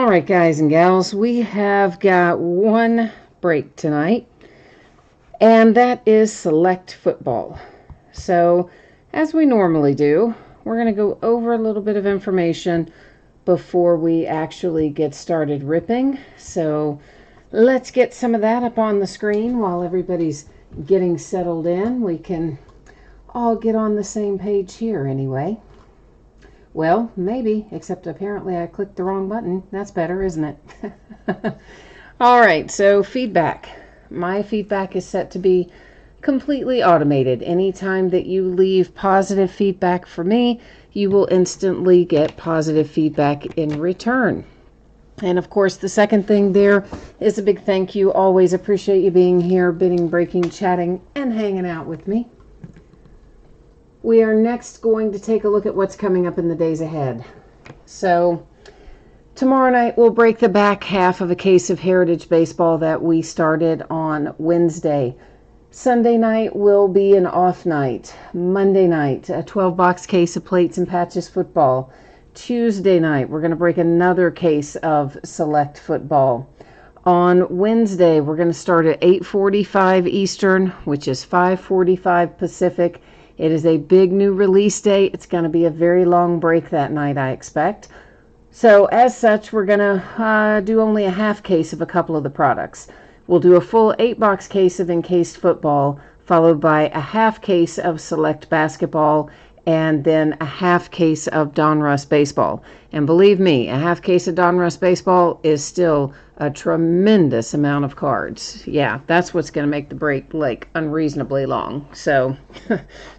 All right, guys and gals, we have got one break tonight, and that is select football. So, as we normally do, we're going to go over a little bit of information before we actually get started ripping. So, let's get some of that up on the screen while everybody's getting settled in. We can all get on the same page here anyway. Well, maybe, except apparently I clicked the wrong button. That's better, isn't it? All right, so feedback. My feedback is set to be completely automated. Anytime that you leave positive feedback for me, you will instantly get positive feedback in return. And of course, the second thing there is a big thank you. Always appreciate you being here, bidding, breaking, chatting, and hanging out with me. We are next going to take a look at what's coming up in the days ahead. So tomorrow night we'll break the back half of a case of Heritage Baseball that we started on Wednesday. Sunday night will be an off night. Monday night, a 12-box case of Plates and Patches football. Tuesday night, we're going to break another case of Select football. On Wednesday, we're going to start at 8:45 Eastern, which is 5:45 Pacific. It is a big new release date. It's going to be a very long break that night, I expect. So as such, we're going to do only a half case of a couple of the products. We'll do a full 8-box case of Encased football, followed by a half case of Select basketball, and then a half case of Donruss baseball. And believe me, a half case of Donruss baseball is still a tremendous amount of cards. Yeah, that's what's going to make the break like unreasonably long. So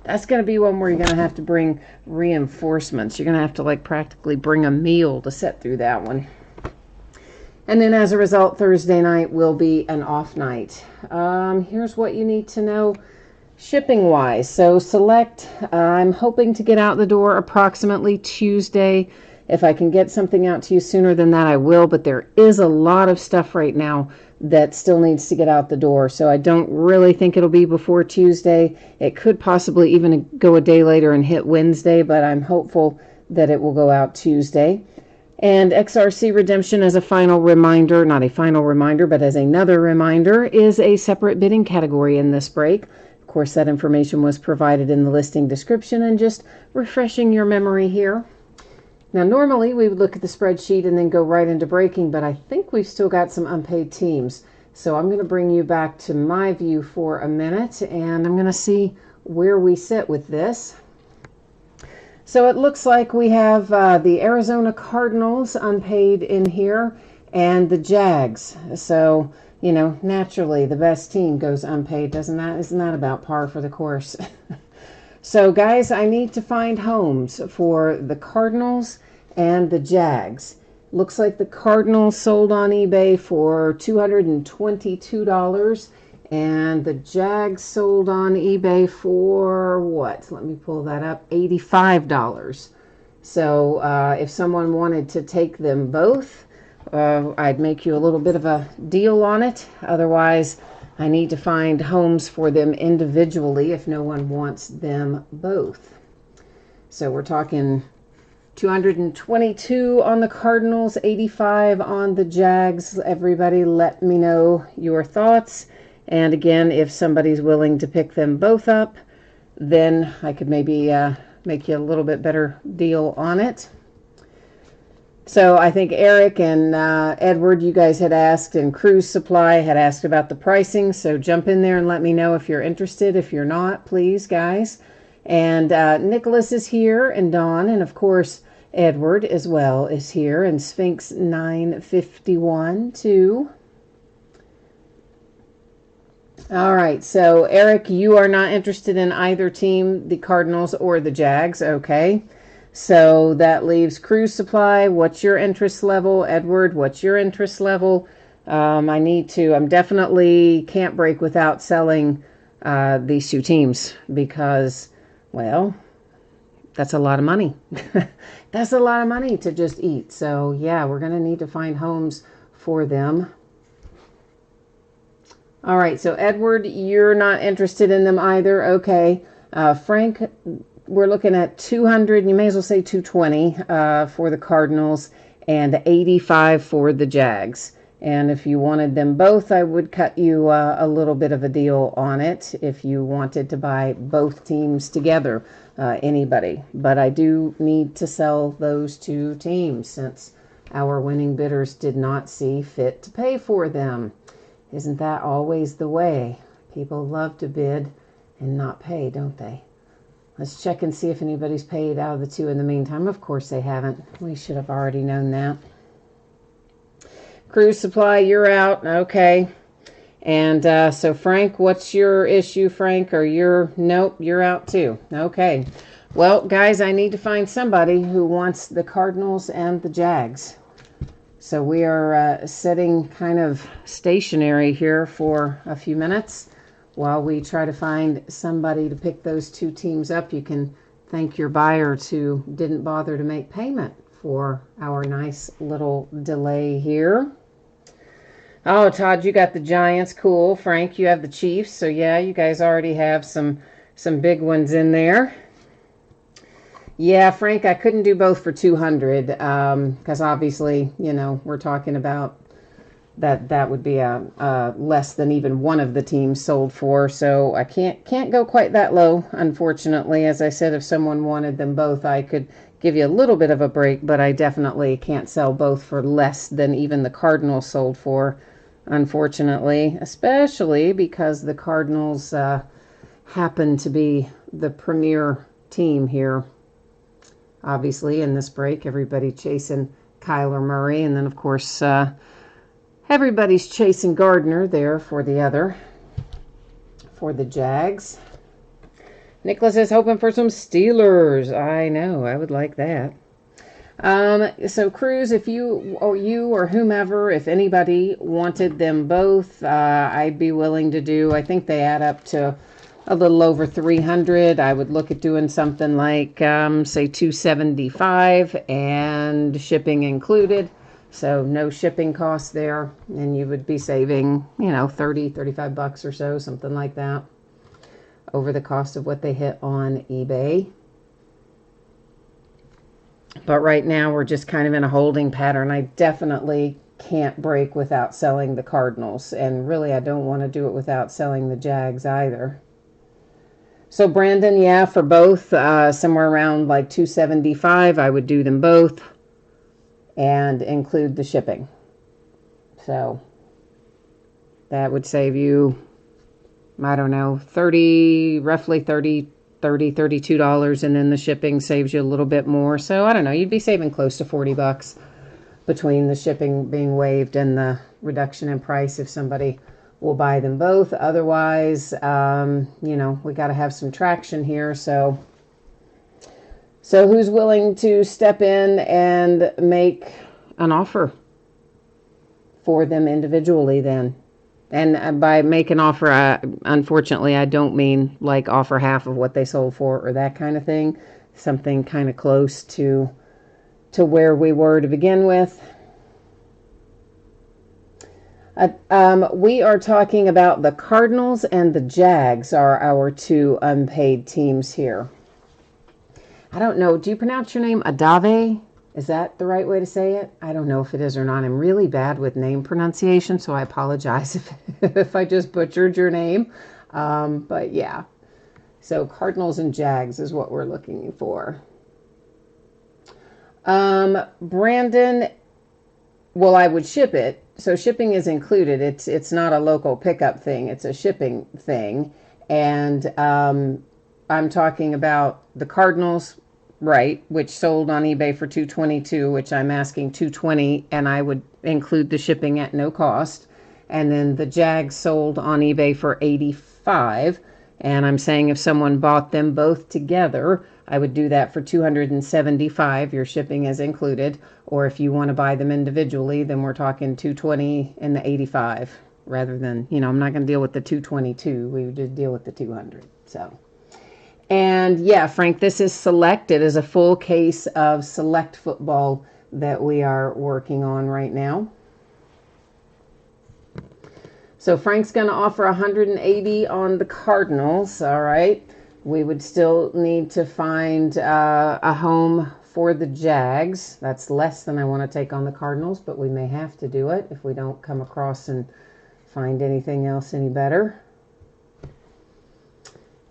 that's going to be one where you're going to have to bring reinforcements. You're going to have to like practically bring a meal to sit through that one. And then as a result, Thursday night will be an off night. Here's what you need to know shipping wise. So Select, I'm hoping to get out the door approximately Tuesday. If I can get something out to you sooner than that, I will, but there is a lot of stuff right now that still needs to get out the door. So I don't really think it'll be before Tuesday. It could possibly even go a day later and hit Wednesday, but I'm hopeful that it will go out Tuesday. And XRC Redemption, as a final reminder, not a final reminder, but as another reminder, is a separate bidding category in this break. Of course, that information was provided in the listing description, and just refreshing your memory here. Now, normally we would look at the spreadsheet and then go right into breaking, but I think we've still got some unpaid teams. So I'm going to bring you back to my view for a minute, and I'm going to see where we sit with this. So it looks like we have the Arizona Cardinals unpaid in here, and the Jags. So, you know, naturally the best team goes unpaid, doesn't that? Isn't that about par for the course? So, guys, I need to find homes for the Cardinals and the Jags. Looks like the Cardinals sold on eBay for $222, and the Jags sold on eBay for what? Let me pull that up. $85. So, if someone wanted to take them both, I'd make you a little bit of a deal on it. Otherwise, I need to find homes for them individually if no one wants them both. So we're talking $222 on the Cardinals, $85 on the Jags. Everybody let me know your thoughts. And again, if somebody's willing to pick them both up, then I could maybe make you a little bit better deal on it. So I think Eric and Edward, you guys had asked, and Cruise Supply had asked about the pricing. So jump in there and let me know if you're interested. If you're not, please, guys. And Nicholas is here, and Dawn, and of course Edward as well is here, and Sphinx 951 too. All right, so Eric, you are not interested in either team, the Cardinals or the Jags, okay? So that leaves Cruise Supply. What's your interest level? Edward, what's your interest level? I'm definitely can't break without selling these two teams because, well, that's a lot of money. That's a lot of money to just eat. So yeah, we're going to need to find homes for them. All right, so Edward, you're not interested in them either. Okay. Frank, we're looking at 200, you may as well say 220 for the Cardinals, and 85 for the Jags. And if you wanted them both, I would cut you a little bit of a deal on it if you wanted to buy both teams together, anybody. But I do need to sell those two teams since our winning bidders did not see fit to pay for them. Isn't that always the way? People love to bid and not pay, don't they? Let's check and see if anybody's paid out of the two in the meantime. Of course they haven't. We should have already known that. Cruise Supply, you're out. Okay. And so Frank, what's your issue, Frank? Or nope, you're out too. Okay. Well, guys, I need to find somebody who wants the Cardinals and the Jags. So we are sitting kind of stationary here for a few minutes while we try to find somebody to pick those two teams up. You can thank your buyers who didn't bother to make payment for our nice little delay here. Oh, Todd, you got the Giants. Cool. Frank, you have the Chiefs. So, yeah, you guys already have some big ones in there. Yeah, Frank, I couldn't do both for 200 because obviously, you know, we're talking about that would be a less than even one of the teams sold for. So I can't go quite that low, unfortunately. As I said, if someone wanted them both, I could give you a little bit of a break, but I definitely can't sell both for less than even the Cardinals sold for, unfortunately, especially because the Cardinals happen to be the premier team here. Obviously, in this break, everybody chasing Kyler Murray, and then, of course, everybody's chasing Gardner there for the Jags. Nicholas is hoping for some Steelers. I know, I would like that. So Cruz, if you or whomever, if anybody wanted them both, I'd be willing to do. I think they add up to a little over 300. I would look at doing something like, say, 275 and shipping included. So no shipping costs there, and you would be saving, you know, 30, 35 bucks or so, something like that, over the cost of what they hit on eBay. But right now we're just kind of in a holding pattern. I definitely can't break without selling the Cardinals, and really I don't want to do it without selling the Jags either. So Brandon, yeah, for both, somewhere around like 275, I would do them both and include the shipping. So that would save you, I don't know, roughly $32, and then the shipping saves you a little bit more. So I don't know, you'd be saving close to 40 bucks between the shipping being waived and the reduction in price if somebody will buy them both. Otherwise, you know, we got to have some traction here. So who's willing to step in and make an offer for them individually then? And by make an offer, unfortunately, I don't mean like offer half of what they sold for or that kind of thing. Something kind of close to where we were to begin with. We are talking about the Cardinals and the Jags are our two unpaid teams here. I don't know. Do you pronounce your name Adave? Is that the right way to say it? I don't know if it is or not. I'm really bad with name pronunciation, so I apologize if I just butchered your name. But yeah. So Cardinals and Jags is what we're looking for. Brandon, well, I would ship it. So shipping is included. It's not a local pickup thing. It's a shipping thing. And I'm talking about the Cardinals, right, which sold on eBay for $222, which I'm asking $220, and I would include the shipping at no cost. And then the Jags sold on eBay for $85, and I'm saying if someone bought them both together, I would do that for $275. Your shipping is included. Or if you want to buy them individually, then we're talking $220 and the $85, rather than, you know, I'm not going to deal with the $222. We would just deal with the $200. So, and yeah, Frank, this is Select. It is a full case of Select football that we are working on right now. So Frank's going to offer 180 on the Cardinals. All right. We would still need to find a home for the Jags. That's less than I want to take on the Cardinals, but we may have to do it if we don't come across and find anything else any better.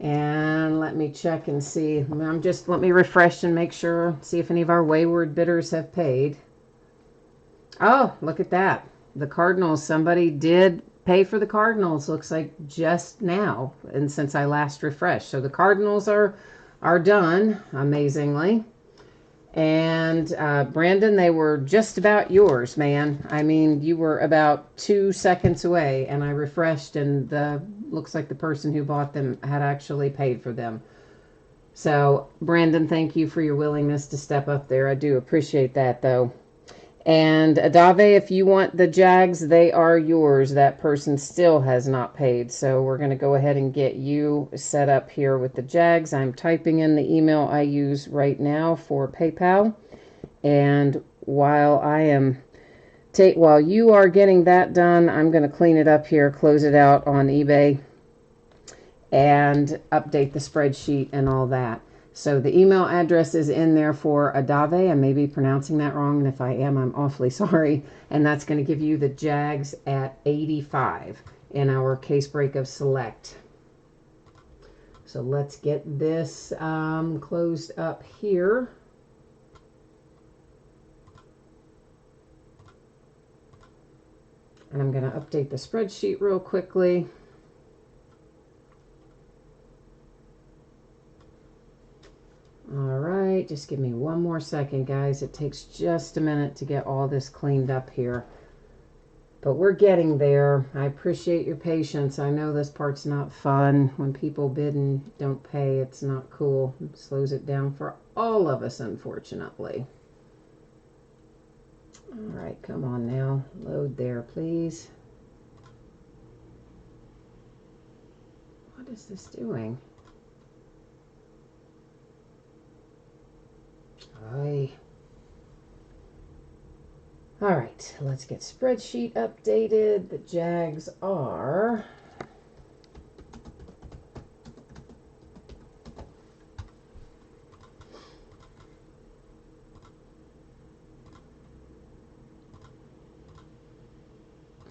And let me check and see. Let me refresh and make sure, see if any of our wayward bidders have paid. Oh, look at that. The Cardinals, somebody did pay for the Cardinals, looks like just now, and since I last refreshed. So the Cardinals are done, amazingly. And Brandon, they were just about yours, man. I mean, you were about 2 seconds away, and I refreshed, and looks like the person who bought them had actually paid for them. So, Brandon, thank you for your willingness to step up there. I do appreciate that, though. And Adave, if you want the Jags, they are yours. That person still has not paid. So we're going to go ahead and get you set up here with the Jags. I'm typing in the email I use right now for PayPal. And while while you are getting that done, I'm going to clean it up here, close it out on eBay, and update the spreadsheet and all that. So the email address is in there for Adave. I may be pronouncing that wrong, and if I am, I'm awfully sorry. And that's going to give you the Jags at 85 in our case break of Select. So let's get this closed up here. And I'm going to update the spreadsheet real quickly. All right, just give me one more second, guys. It takes just a minute to get all this cleaned up here. But we're getting there. I appreciate your patience. I know this part's not fun. When people bid and don't pay, it's not cool. It slows it down for all of us, unfortunately. All right, come on now. Load there, please. What is this doing? All right, let's get spreadsheet updated. The Jags are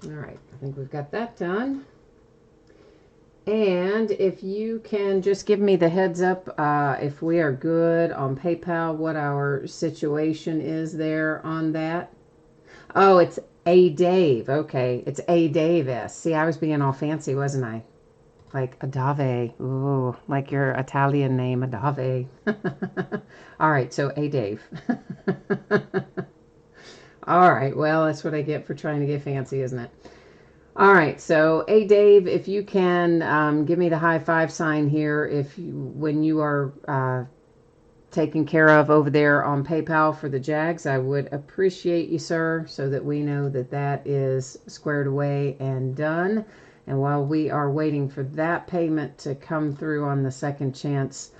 all right. I think we've got that done. And if you can just give me the heads up if we are good on PayPal, what our situation is there on that. Oh, it's A Dave. Okay, it's A Dave S. See, I was being all fancy, wasn't I? Like Adave. Ooh, like your Italian name, Adave. All right, so A Dave. All right, well, that's what I get for trying to get fancy, isn't it? All right, so Dave, if you can give me the high five sign here when you are taken care of over there on PayPal for the Jags, I would appreciate you, sir, so that we know that that is squared away and done. And while we are waiting for that payment to come through on the second chance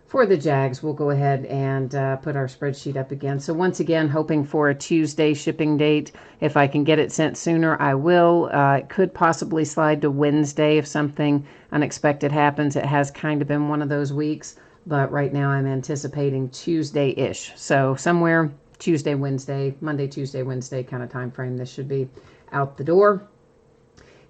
for the Jags, we'll go ahead and put our spreadsheet up again. So once again, hoping for a Tuesday shipping date. If I can get it sent sooner, I will. It could possibly slide to Wednesday if something unexpected happens. It has kind of been one of those weeks, but right now I'm anticipating Tuesday-ish. So somewhere Tuesday, Wednesday, Monday, Tuesday, Wednesday kind of time frame, this should be out the door.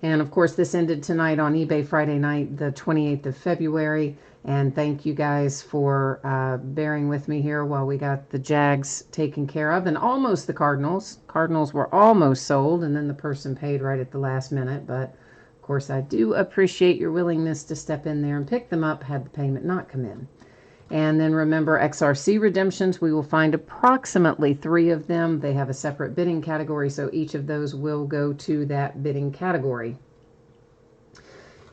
And of course, this ended tonight on eBay Friday night, the 28th of February. And thank you guys for bearing with me here while we got the Jags taken care of. And almost the Cardinals. Cardinals were almost sold, and then the person paid right at the last minute. But, of course, I do appreciate your willingness to step in there and pick them up had the payment not come in. And then remember, XRC redemptions, we will find approximately 3 of them. They have a separate bidding category, so each of those will go to that bidding category.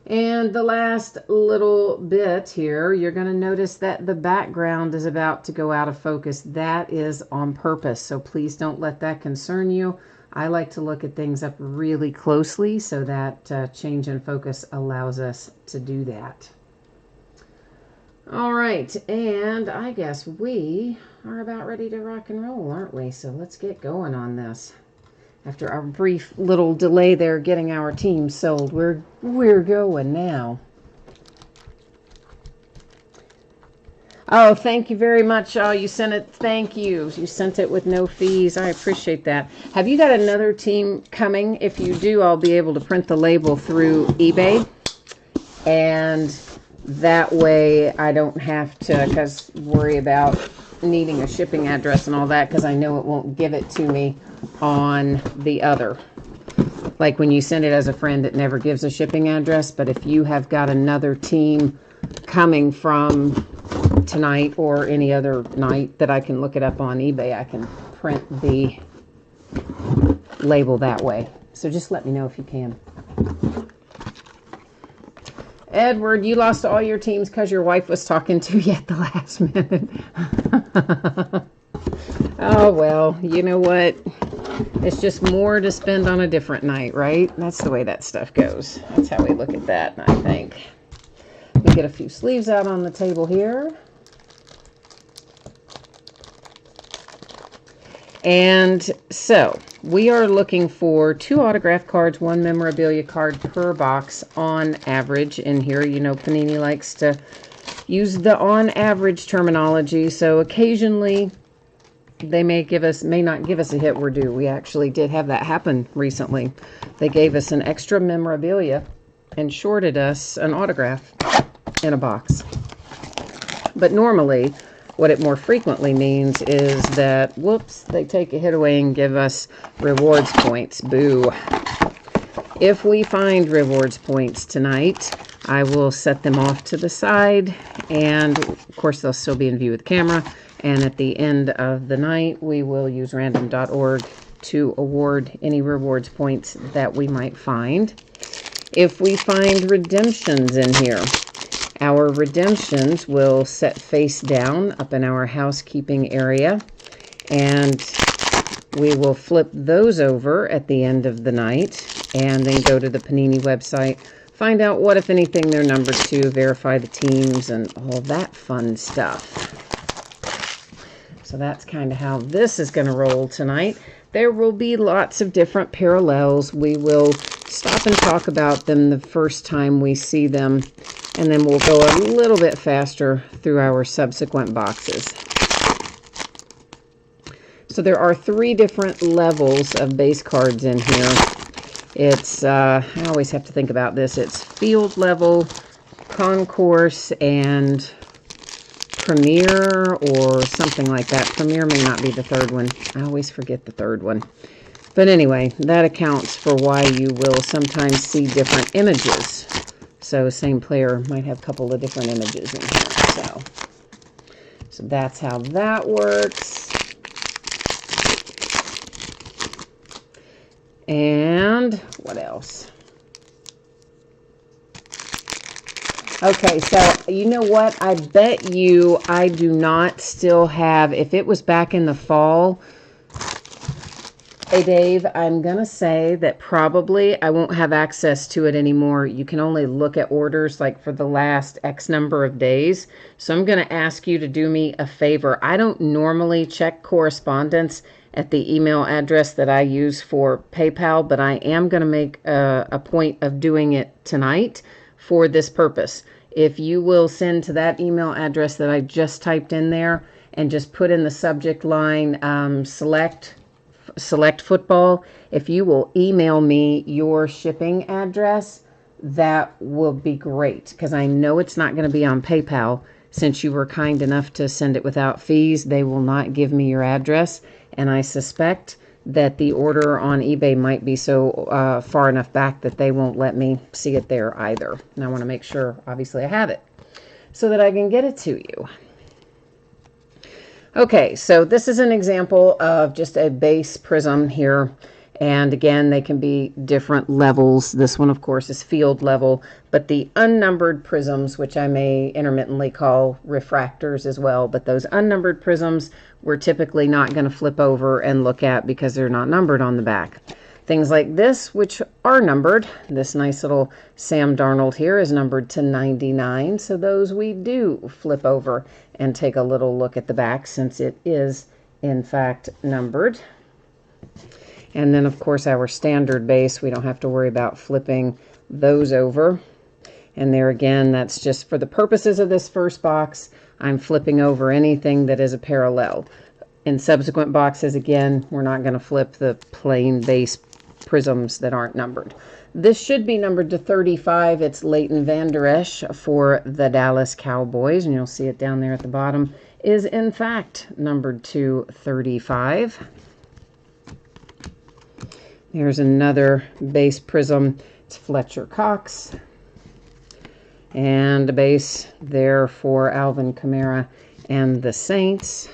And the last little bit here, you're going to notice that the background is about to go out of focus. That is on purpose, so please don't let that concern you. I like to look at things up really closely, so that change in focus allows us to do that. All right, and I guess we are about ready to rock and roll, aren't we? So let's get going on this. After our brief little delay there getting our team sold, we're going now. Oh, thank you very much. Oh, you sent it. Thank you. You sent it with no fees. I appreciate that. Have you got another team coming? If you do, I'll be able to print the label through eBay. And that way I don't have to worry about needing a shipping address and all that, because I know it won't give it to me on the other. Like when you send it as a friend, it never gives a shipping address. But if you have got another team coming from tonight or any other night that I can look it up on eBay, I can print the label that way. So just let me know if you can. Edward, you lost all your teams because your wife was talking to you at the last minute. Oh, well, you know what? It's just more to spend on a different night, right? That's the way that stuff goes. That's how we look at that, I think. Let me get a few sleeves out on the table here. And so we are looking for 2 autograph cards, 1 memorabilia card per box on average. In here, you know, Panini likes to use the on average terminology. So occasionally they may not give us a hit we're due. We actually did have that happen recently. They gave us an extra memorabilia and shorted us an autograph in a box. But normally, what it more frequently means is that, whoops, they take a hit away and give us rewards points. Boo. If we find rewards points tonight, I will set them off to the side, and of course they'll still be in view of the camera. And at the end of the night, we will use random.org to award any rewards points that we might find. If we find redemptions in here, our redemptions will set face down up in our housekeeping area, and we will flip those over at the end of the night and then go to the Panini website, find out what, if anything, they're numbered to, verify the teams, and all that fun stuff. So that's kind of how this is going to roll tonight. There will be lots of different parallels. We will stop and talk about them the first time we see them, and then we'll go a little bit faster through our subsequent boxes. So there are 3 different levels of base cards in here. It's, I always have to think about this, it's field level, concourse, and Premier or something like that. Premier may not be the 3rd one. I always forget the 3rd one. But anyway, that accounts for why you will sometimes see different images. So same player might have a couple of different images in here. So that's how that works. And what else? Okay, so you know what? I bet you I do not still have, if it was back in the fall, hey Dave, I'm going to say that probably I won't have access to it anymore. You can only look at orders like for the last X number of days. So I'm going to ask you to do me a favor. I don't normally check correspondence at the email address that I use for PayPal, but I am going to make a point of doing it tonight for this purpose. If you will send to that email address that I just typed in there and just put in the subject line select football, if you will email me your shipping address, that will be great, because I know it's not going to be on PayPal. Since you were kind enough to send it without fees, they will not give me your address, and I suspect that the order on eBay might be so far enough back that they won't let me see it there either. And I want to make sure, obviously, I have it so that I can get it to you. Okay, so this is an example of just a base prism here. And again, they can be different levels. This one, of course, is field level, but the unnumbered prisms, which I may intermittently call refractors as well, but those unnumbered prisms we're typically not going to flip over and look at because they're not numbered on the back. Things like this, which are numbered, this nice little Sam Darnold here is numbered to 99, so those we do flip over and take a little look at the back since it is, in fact, numbered. And then, of course, our standard base, we don't have to worry about flipping those over. And there again, that's just for the purposes of this first box. I'm flipping over anything that is a parallel. In subsequent boxes, again, we're not going to flip the plain base prisms that aren't numbered. This should be numbered to 35. It's Leighton Vander Esch for the Dallas Cowboys, and you'll see it down there at the bottom, is in fact numbered to 35. There's another base prism. It's Fletcher Cox. And a base there for Alvin Kamara and the Saints.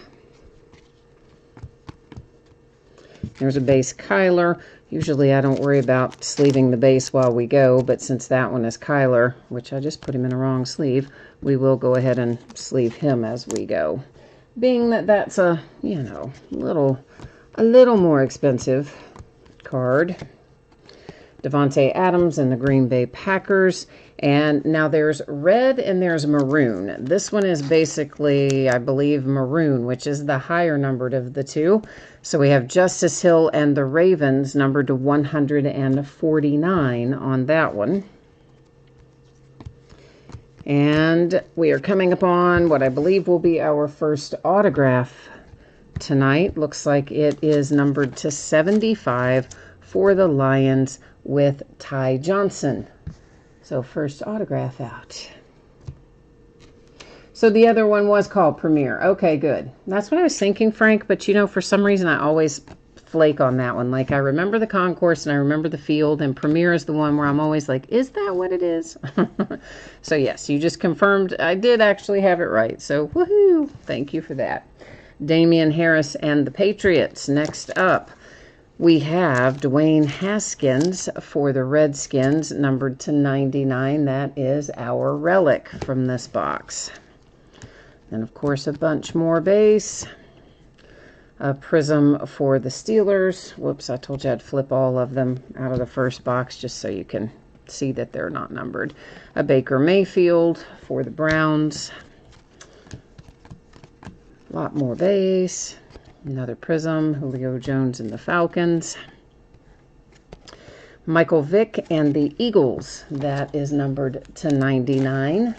There's a base Kyler. Usually I don't worry about sleeving the base while we go, but since that one is Kyler, which I just put him in a wrong sleeve, we will go ahead and sleeve him as we go. Being that that's a, you know, a little more expensive card. Devontae Adams and the Green Bay Packers. And now there's red and there's maroon. This one is basically, I believe, maroon, which is the higher numbered of the two. So we have Justice Hill and the Ravens numbered to 149 on that one. And we are coming upon what I believe will be our first autograph tonight. Looks like it is numbered to 75 for the Lions with Ty Johnson. So first autograph out. So the other one was called Premier. Okay, good. That's what I was thinking, Frank, but you know, for some reason I always flake on that one. Like, I remember the concourse and I remember the field, and Premier is the one where I'm always like, is that what it is? So yes, you just confirmed I did actually have it right. So woohoo! Thank you for that. Damian Harris and the Patriots. Next up, we have Dwayne Haskins for the Redskins, numbered to 99. That is our relic from this box. And, of course, a bunch more base. A prism for the Steelers. Whoops, I told you I'd flip all of them out of the first box just so you can see that they're not numbered. A Baker Mayfield for the Browns. A lot more base. Another prism, Julio Jones and the Falcons. Michael Vick and the Eagles. That is numbered to 99.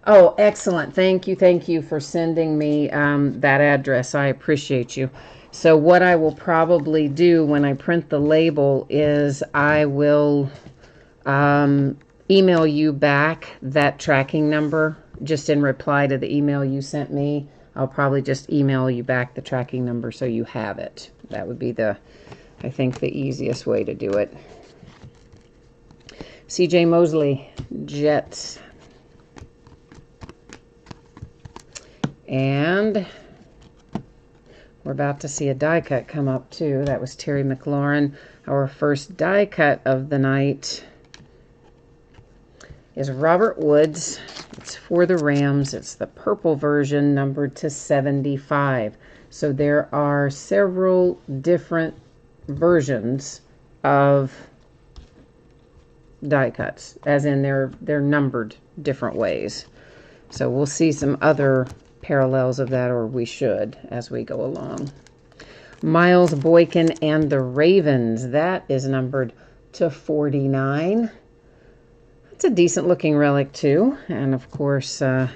Oh, excellent. Thank you for sending me that address. I appreciate you. So what I will probably do when I print the label is I will email you back that tracking number just in reply to the email you sent me. I'll probably just email you back the tracking number so you have it. That would be I think, the easiest way to do it. C.J. Mosley, Jets. And we're about to see a die cut come up too. That was Terry McLaurin. Our first die cut of the night is Robert Woods. It's for the Rams. It's the purple version, numbered to 75. So there are several different versions of die cuts, as in they're numbered different ways. So we'll see some other parallels of that, or we should, as we go along. Miles Boykin and the Ravens. That is numbered to 49. It's a decent looking relic too, and of course that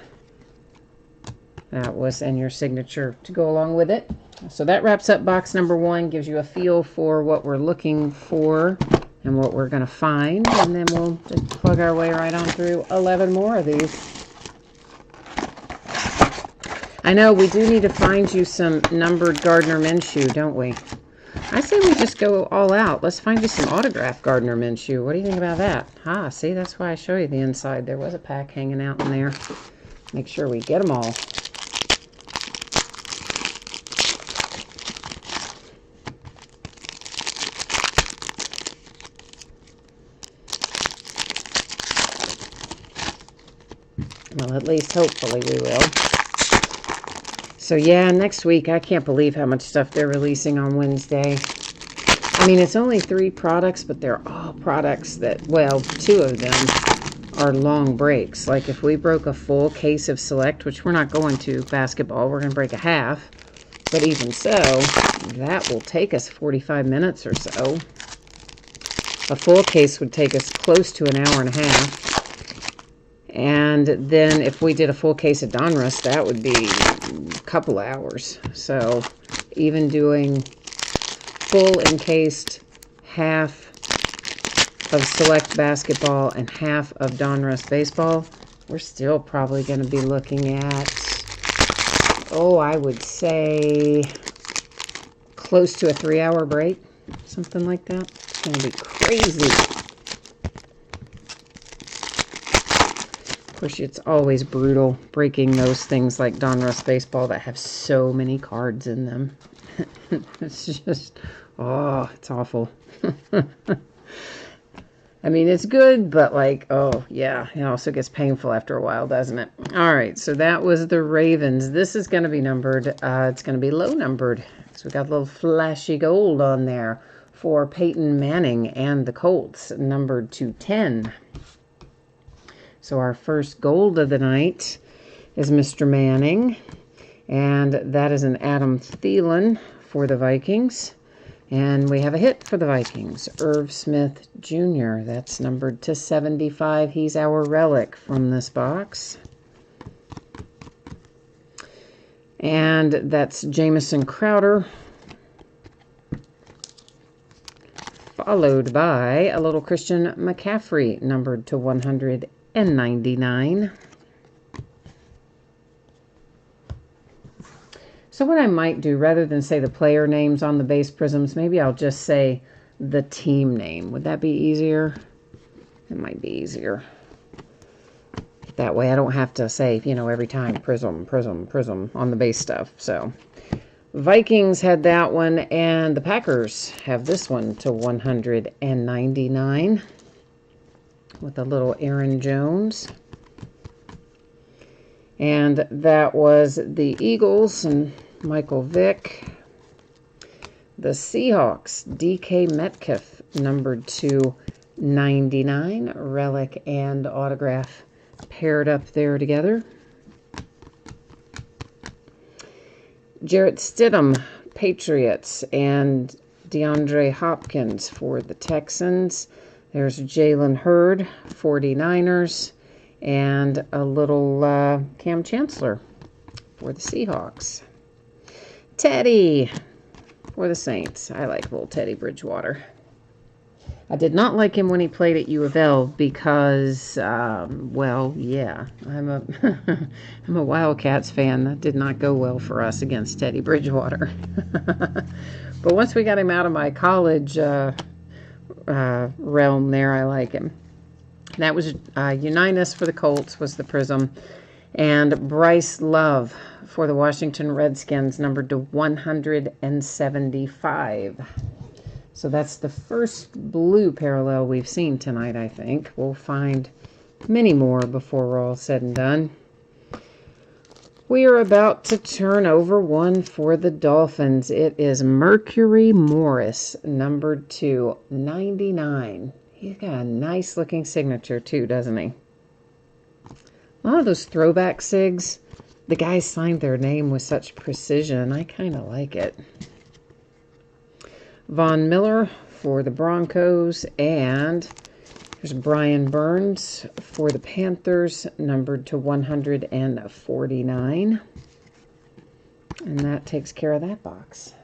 was in your signature to go along with it. So that wraps up box number 1, gives you a feel for what we're looking for and what we're going to find, and then we'll just plug our way right on through 11 more of these. I know we do need to find you some numbered Gardner Minshew, don't we? I say we just go all out. Let's find you some autographed Gardner Minshew. What do you think about that? Ah, see, that's why I show you the inside. There was a pack hanging out in there. Make sure we get them all. Well, at least hopefully we will. So yeah, next week, I can't believe how much stuff they're releasing on Wednesday. I mean, it's only 3 products, but they're all products that, well, 2 of them are long breaks. Like if we broke a full case of Select, which we're not going to basketball, we're going to break a half. But even so, that will take us 45 minutes or so. A full case would take us close to an hour and a half. And then if we did a full case of Donruss, that would be a couple hours. So even doing full encased, half of Select basketball and half of Donruss baseball, we're still probably going to be looking at, I would say close to a 3-hour break, something like that. It's going to be crazy. Of course, it's always brutal breaking those things like Donruss baseball that have so many cards in them. It's just, it's awful. I mean, it's good, but like, it also gets painful after a while, doesn't it? All right, so that was the Ravens. This is going to be numbered. It's going to be low numbered. So we got a little flashy gold on there for Peyton Manning and the Colts, numbered to 10. So our first gold of the night is Mr. Manning, and that is an Adam Thielen for the Vikings. And we have a hit for the Vikings, Irv Smith Jr. That's numbered to 75. He's our relic from this box. And that's Jamison Crowder, followed by a little Christian McCaffrey, numbered to 199. So what I might do, rather than say the player names on the base prisms, maybe I'll just say the team name. Would that be easier? It might be easier. That way I don't have to say, every time prism, prism, prism on the base stuff. So Vikings had that one, and the Packers have this one to 199 with a little Aaron Jones. And that was the Eagles and Michael Vick. The Seahawks, DK Metcalf, numbered to 99, relic and autograph paired up there together. Jarrett Stidham, Patriots, and DeAndre Hopkins for the Texans. There's Jalen Hurd, 49ers, and a little Cam Chancellor for the Seahawks. Teddy for the Saints. I like little Teddy Bridgewater. I did not like him when he played at U of L because, I'm a I'm a Wildcats fan. That did not go well for us against Teddy Bridgewater. But once we got him out of my college realm there, I like him. That was Unitas for the Colts was the prism. And Bryce Love for the Washington Redskins, numbered to 175. So that's the first blue parallel we've seen tonight, I think. We'll find many more before we're all said and done. We are about to turn over one for the Dolphins. It is Mercury Morris, numbered to 99. He's got a nice looking signature too, doesn't he? A lot of those throwback SIGs, the guys signed their name with such precision. I kind of like it. Von Miller for the Broncos, and there's Brian Burns for the Panthers, numbered to 149. And that takes care of that box.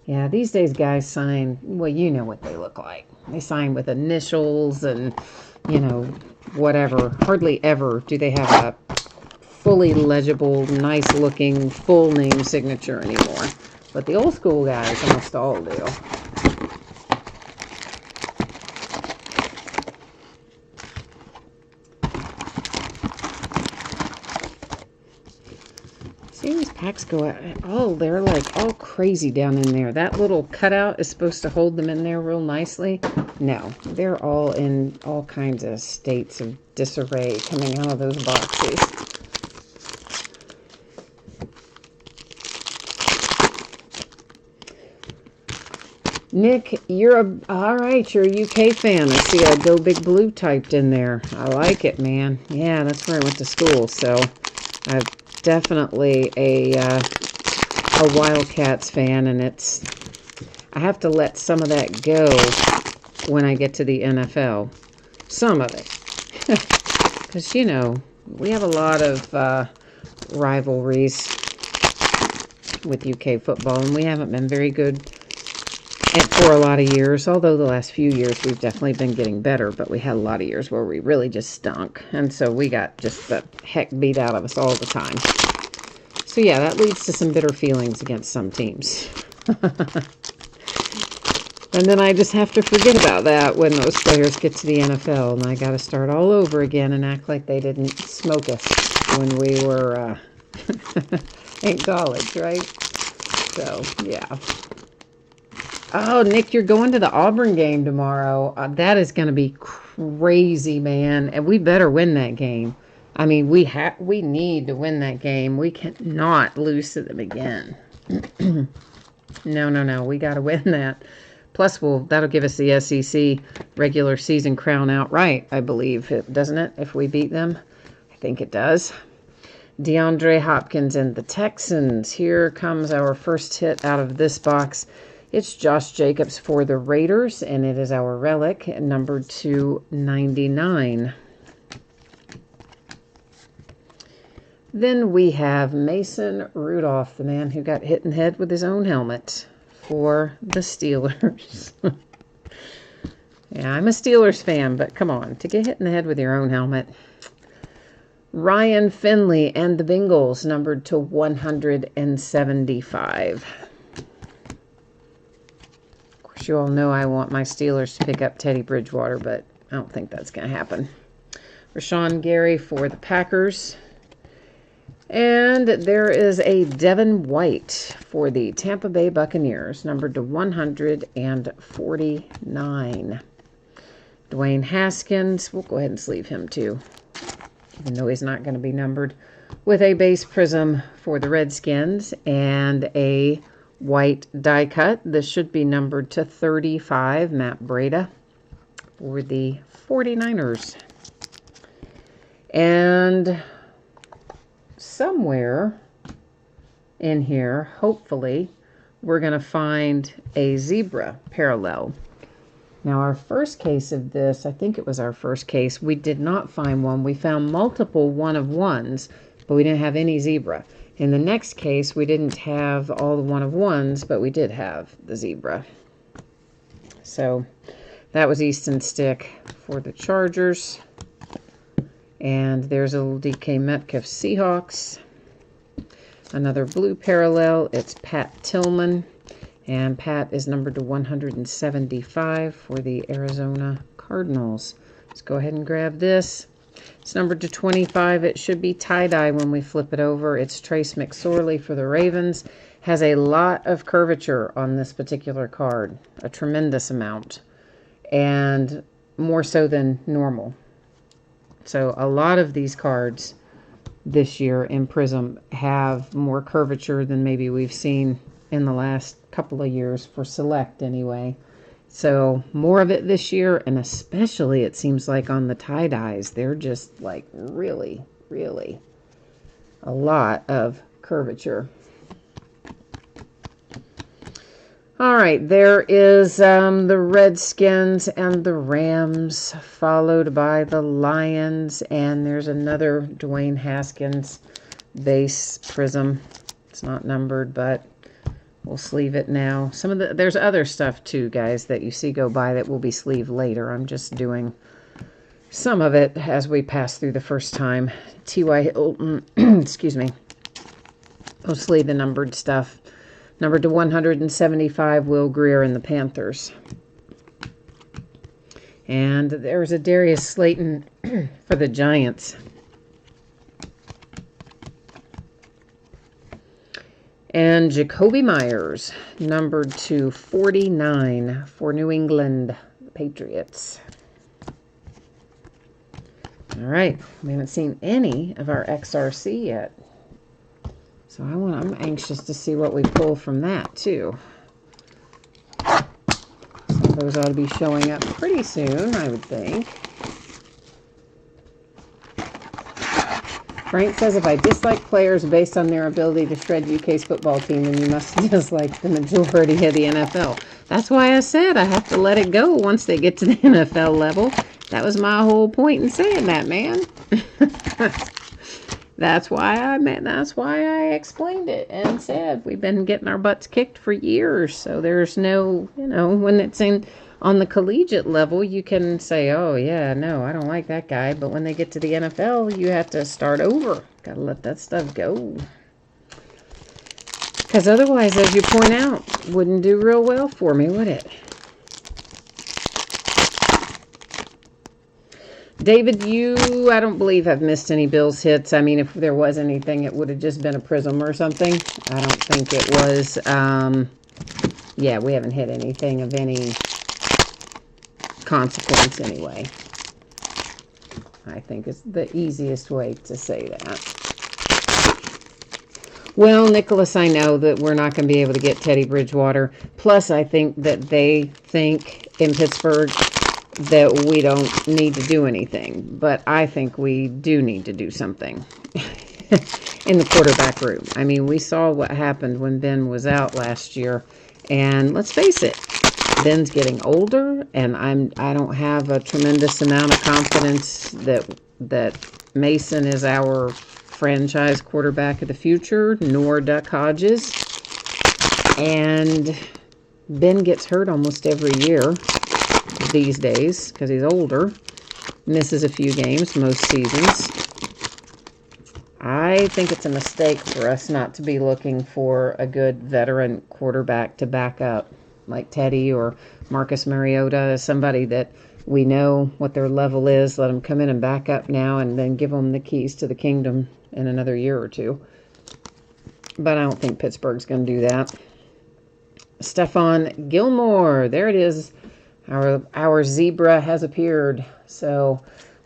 Yeah, these days guys sign, well, you know what they look like. They sign with initials and, whatever. Hardly ever do they have a fully legible, nice-looking, full name signature anymore. But the old school guys almost all do. See these packs go out. They're like all crazy down in there. That little cutout is supposed to hold them in there real nicely. No, they're all in all kinds of states of disarray coming out of those boxes. Nick, you're a UK fan. I see a Go Big Blue typed in there. I like it, man. Yeah, that's where I went to school, so I'm definitely a Wildcats fan, and I have to let some of that go when I get to the NFL. Some of it. Because, you know, we have a lot of rivalries with UK football, and we haven't been very good for a lot of years, although the last few years we've definitely been getting better, but we had a lot of years where we really just stunk, and so we got just the heck beat out of us all the time. So yeah, that leads to some bitter feelings against some teams. And then I just have to forget about that when those players get to the NFL, and I got to start all over again and act like they didn't smoke us when we were in college, right? So, yeah. Oh, Nick, you're going to the Auburn game tomorrow. That is going to be crazy, man. And we better win that game. I mean, we need to win that game. We cannot lose to them again. No. We got to win that. Plus, that'll give us the SEC regular season crown outright, I believe, doesn't it? If we beat them, I think it does. DeAndre Hopkins and the Texans. Here comes our first hit out of this box. It's Josh Jacobs for the Raiders, and it is our relic, numbered to 99. Then we have Mason Rudolph, the man who got hit in the head with his own helmet, for the Steelers. Yeah, I'm a Steelers fan, but come on, to get hit in the head with your own helmet. Ryan Finley and the Bengals, numbered to 175. Of course, you all know I want my Steelers to pick up Teddy Bridgewater, but I don't think that's going to happen. Rashawn Gary for the Packers. And there is a Devin White for the Tampa Bay Buccaneers, numbered to 149. Dwayne Haskins, we'll go ahead and sleeve him too, even though he's not going to be numbered, with a base prism for the Redskins and a white die cut. This should be numbered to 35, Matt Breida for the 49ers. And somewhere in here, hopefully, we're going to find a zebra parallel. Now, our first case of this, I think it was our first case, we did not find one. We found multiple one-of-ones, but we didn't have any zebra. In the next case, we didn't have all the one-of-ones, but we did have the zebra. So, that was Easton Stick for the Chargers. And there's a little DK Metcalf Seahawks. Another blue parallel, it's Pat Tillman. And Pat is numbered to 175 for the Arizona Cardinals. Let's go ahead and grab this. It's numbered to 25. It should be tie-dye when we flip it over. It's Trace McSorley for the Ravens. Has a lot of curvature on this particular card. A tremendous amount. And more so than normal. So a lot of these cards this year in Prism have more curvature than maybe we've seen in the last couple of years, for Select anyway. So more of it this year, and especially it seems like on the tie-dyes, they're just like really, really a lot of curvature. All right, there is the Redskins and the Rams, followed by the Lions, and there's another Dwayne Haskins base prism. It's not numbered, but we'll sleeve it now. There's other stuff too, guys, that you see go by that will be sleeved later. I'm just doing some of it as we pass through the first time. T.Y. Hilton, excuse me. We'll sleeve the numbered stuff. Numbered to 175, Will Greer and the Panthers. And there's a Darius Slayton for the Giants. And Jacoby Myers, numbered to 49 for New England Patriots. All right, we haven't seen any of our XRC yet. So I'm anxious to see what we pull from that, too. Some of those ought to be showing up pretty soon, I would think. Frank says, if I dislike players based on their ability to shred UK's football team, then you must dislike the majority of the NFL. That's why I said I have to let it go once they get to the NFL level. That was my whole point in saying that, man. That's why I explained it and said we've been getting our butts kicked for years. So there's no, when it's on the collegiate level, you can say, oh yeah, no, I don't like that guy. But when they get to the NFL, you have to start over. Gotta let that stuff go. Because otherwise, as you point out, wouldn't do real well for me, would it? David, I don't believe have missed any Bills hits. I mean, if there was anything, it would have just been a prism or something. I don't think it was. Yeah, we haven't hit anything of any consequence anyway. I think it's the easiest way to say that. Well, Nicholas, I know that we're not going to be able to get Teddy Bridgewater. Plus, I think that they think in Pittsburgh that we don't need to do anything. But I think we do need to do something in the quarterback room. I mean, we saw what happened when Ben was out last year. And let's face it, Ben's getting older, and I don't have a tremendous amount of confidence that Mason is our franchise quarterback of the future, nor Duck Hodges. And Ben gets hurt almost every year these days because he's older, misses a few games most seasons. I think it's a mistake for us not to be looking for a good veteran quarterback to back up, like Teddy or Marcus Mariota, somebody that we know what their level is. Let them come in and back up now and then give them the keys to the kingdom in another year or two. But I don't think Pittsburgh's going to do that. Stephon Gilmore, there it is. Our zebra has appeared. So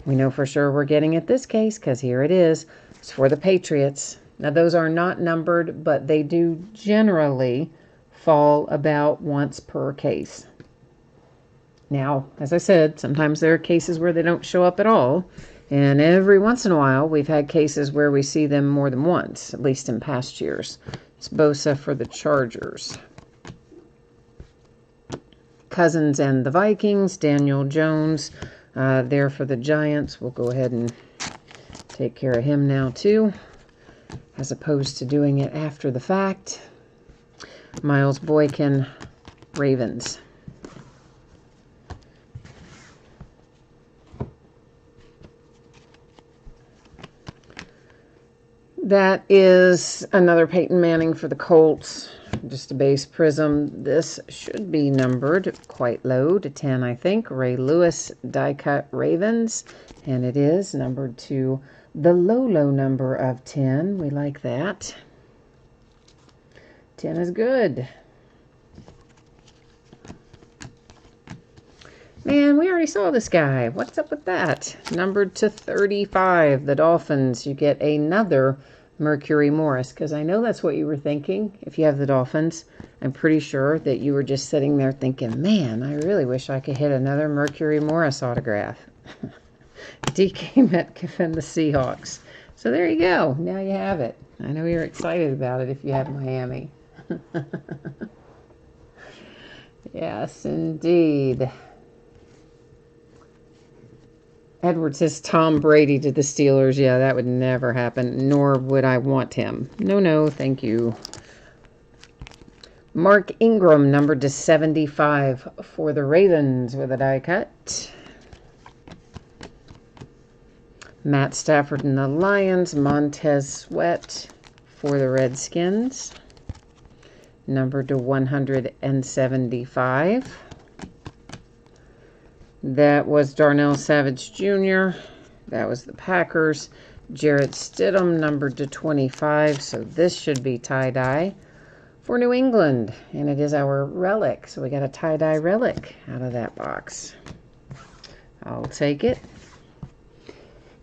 we know for sure we're getting it this case because here it is. It's for the Patriots. Now those are not numbered, but they do generally fall about once per case. Now, as I said, sometimes there are cases where they don't show up at all. And every once in a while, we've had cases where we see them more than once, at least in past years. It's Bosa for the Chargers. Cousins and the Vikings. Daniel Jones there for the Giants. We'll go ahead and take care of him now, too, as opposed to doing it after the fact. Miles Boykin, Ravens. That is another Peyton Manning for the Colts. Just a base prism. This should be numbered quite low to 10, I think. Ray Lewis, die cut Ravens. And it is numbered to the low number of 10. We like that. 10 is good. Man, we already saw this guy. What's up with that? Numbered to 35. The Dolphins. You get another Mercury Morris, because I know that's what you were thinking if you have the Dolphins. I'm pretty sure that you were just sitting there thinking, man, I really wish I could hit another Mercury Morris autograph. DK Metcalf and the Seahawks. So there you go. Now you have it. I know you're excited about it if you have Miami. Yes, indeed. Edward says Tom Brady to the Steelers. Yeah, that would never happen, nor would I want him. No, thank you. Mark Ingram, numbered to 75 for the Ravens with a die cut. Matt Stafford and the Lions. Montez Sweat for the Redskins. Numbered to 175. That was Darnell Savage Jr. That was the Packers. Jarrett Stidham, numbered to 25. So this should be tie-dye for New England. And it is our relic. So we got a tie-dye relic out of that box. I'll take it.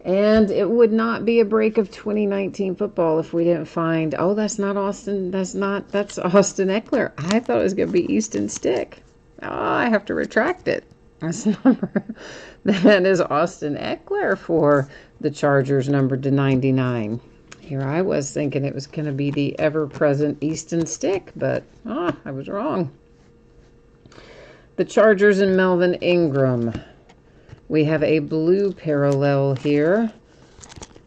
And it would not be a break of 2019 football if we didn't find, oh, that's not Austin. That's Austin Eckler. I thought it was going to be Easton Stick. Oh, I have to retract it. That is Austin Eckler for The Chargers numbered to 99. Here I was thinking it was going to be the ever-present Easton Stick, but I was wrong. The Chargers and Melvin Ingram. We have a blue parallel here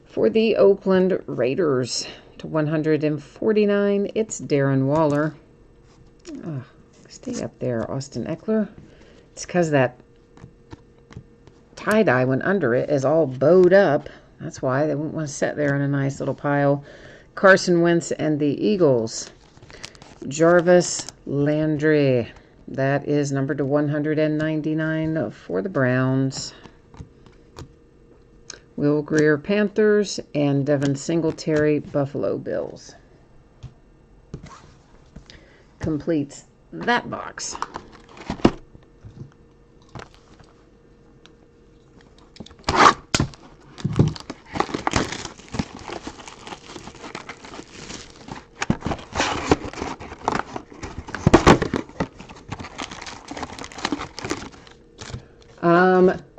for the Oakland Raiders to 149. It's Darren Waller. Stay up there, Austin Eckler. It's because that tie-dye went under it is all bowed up. That's why they wouldn't want to sit there in a nice little pile. Carson Wentz and the Eagles. Jarvis Landry. That is numbered to 199 for the Browns. Will Greer, Panthers, and Devin Singletary, Buffalo Bills. Completes that box.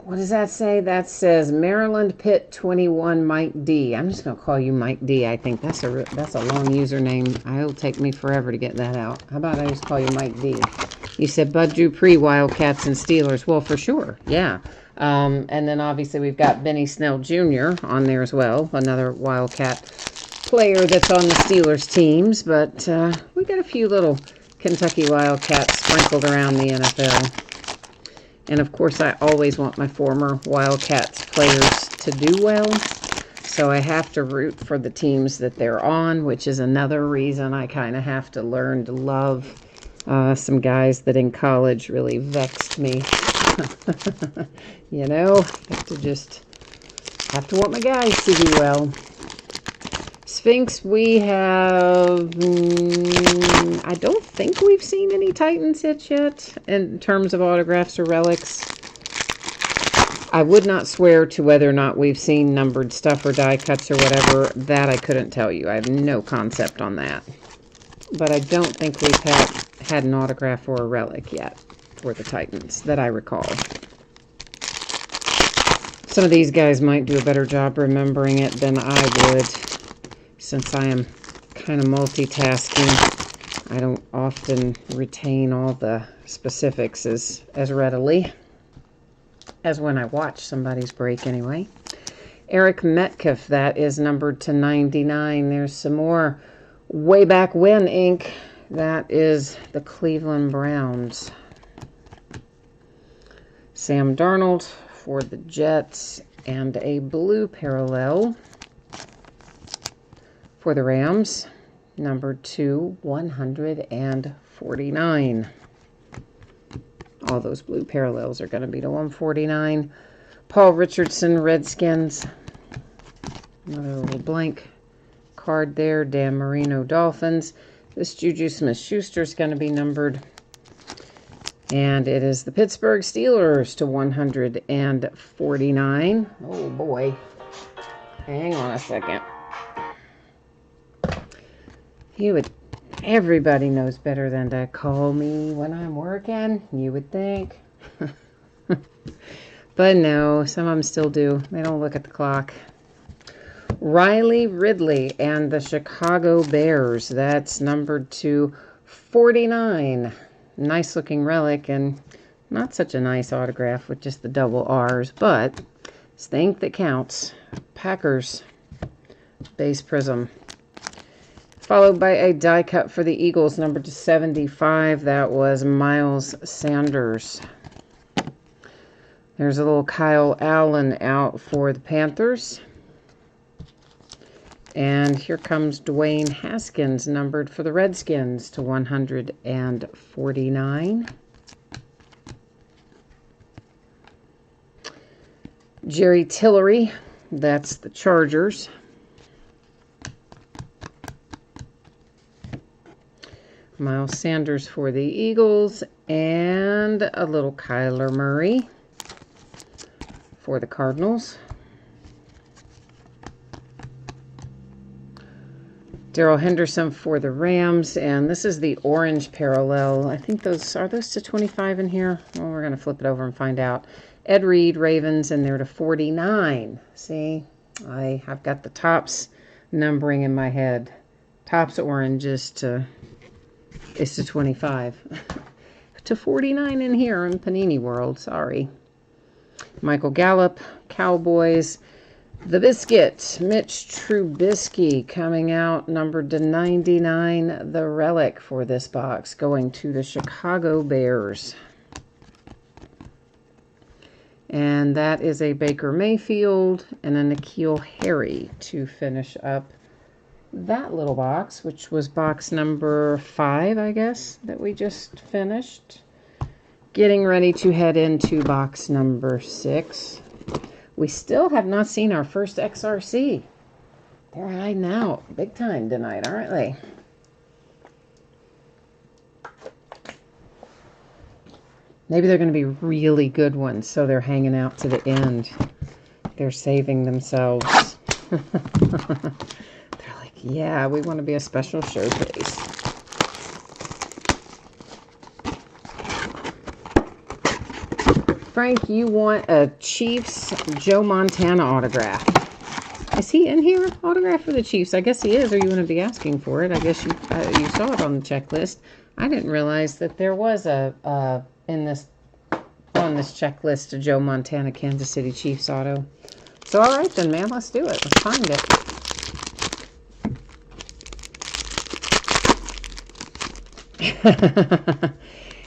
What does that say? That says Maryland Pitt 21 Mike D. I'm just going to call you Mike D. I think that's a long username. It'll take me forever to get that out. How about I just call you Mike D? You said Bud Dupree, Wildcats and Steelers. Well, for sure. Yeah. And then obviously we've got Benny Snell Jr. on there as well. Another Wildcat player that's on the Steelers teams. But we got a few little Kentucky Wildcats sprinkled around the NFL. And, of course, I always want my former Wildcats players to do well. So I have to root for the teams that they're on, which is another reason I kind of have to learn to love some guys that in college really vexed me. You know, have to want my guys to do well. Sphinx, we have, I don't think we've seen any Titans hits yet in terms of autographs or relics. I would not swear to whether or not we've seen numbered stuff or die cuts or whatever. That I couldn't tell you. I have no concept on that. But I don't think we've had an autograph or a relic yet for the Titans that I recall. Some of these guys might do a better job remembering it than I would. Since I am kind of multitasking, I don't often retain all the specifics as readily as when I watch somebody's break anyway. Eric Metcalf, that is numbered to 99. There's some more way back when ink. That is the Cleveland Browns. Sam Darnold for the Jets and a blue parallel for the Rams, number 149. All those blue parallels are going to be to 149. Paul Richardson, Redskins. Another little blank card there. Dan Marino, Dolphins. This Juju Smith-Schuster is going to be numbered. And it is the Pittsburgh Steelers to 149. Oh, boy. Hang on a second. Everybody knows better than to call me when I'm working, you would think. But no, some of them still do. They don't look at the clock. Riley Ridley and the Chicago Bears. That's numbered to 49. Nice looking relic and not such a nice autograph with just the double R's, but it's the ink that counts. Packers base prism. Followed by a die cut for the Eagles, numbered to 75. That was Miles Sanders. There's a little Kyle Allen out for the Panthers. And here comes Dwayne Haskins, numbered for the Redskins to 149. Jerry Tillery, that's the Chargers. Miles Sanders for the Eagles, and a little Kyler Murray for the Cardinals. Darrell Henderson for the Rams, and this is the orange parallel. I think those to 25 in here. Well, we're going to flip it over and find out. Ed Reed, Ravens, and they're to 49. See, I've got the Topps numbering in my head. Topps orange is to 25. To 49 in here in Panini World. Sorry. Michael Gallup, Cowboys. The Biscuit, Mitch Trubisky coming out, numbered to 99, the relic for this box, going to the Chicago Bears. And that is a Baker Mayfield and a N'Keal Harry to finish up that little box, which was box number 5, I guess, that we just finished. Getting ready to head into box number 6. We still have not seen our first XRC. They're hiding out big time tonight, aren't they? Maybe they're going to be really good ones, so they're hanging out to the end. They're saving themselves. They're like, yeah, we want to be a special showcase. Frank, you want a Chiefs Joe Montana autograph. Is he in here? Autograph for the Chiefs? I guess he is, or you wouldn't be asking for it. I guess you saw it on the checklist. I didn't realize that there was on this checklist a Joe Montana Kansas City Chiefs auto. So all right then, man, let's do it. Let's find it.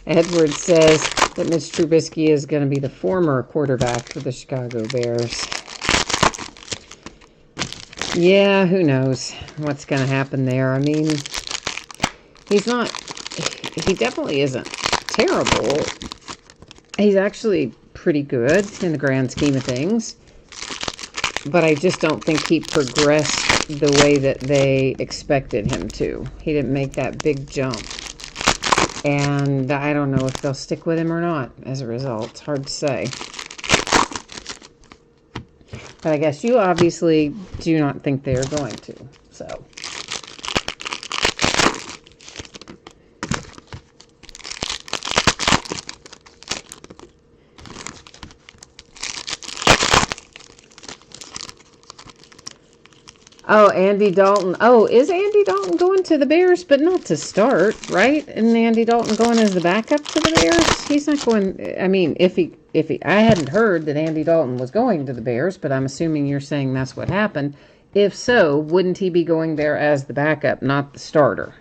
Edward says that Mitch Trubisky is going to be the former quarterback for the Chicago Bears. Yeah, who knows what's going to happen there. I mean, he definitely isn't terrible. He's actually pretty good in the grand scheme of things. But I just don't think he progressed the way that they expected him to. He didn't make that big jump. And I don't know if they'll stick with him or not as a result. It's hard to say. But I guess you obviously do not think they are going to. So. Oh, Andy Dalton. Oh, is Andy Dalton going to the Bears? But not to start, right? And Andy Dalton going as the backup to the Bears? He's not going... I mean, if he... I hadn't heard that Andy Dalton was going to the Bears, but I'm assuming you're saying that's what happened. If so, wouldn't he be going there as the backup, not the starter?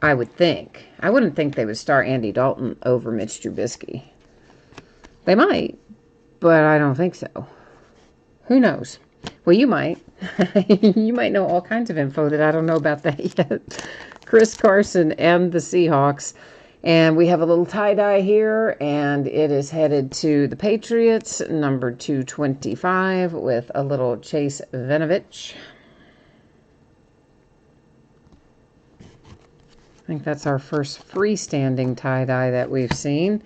I would think. I wouldn't think they would start Andy Dalton over Mitch Trubisky. They might, but I don't think so. Who knows? Well, you might. You might know all kinds of info that I don't know about that yet. Chris Carson and the Seahawks. And we have a little tie-dye here, and it is headed to the Patriots, number 225, with a little Chase Vinovich. I think that's our first freestanding tie-dye that we've seen.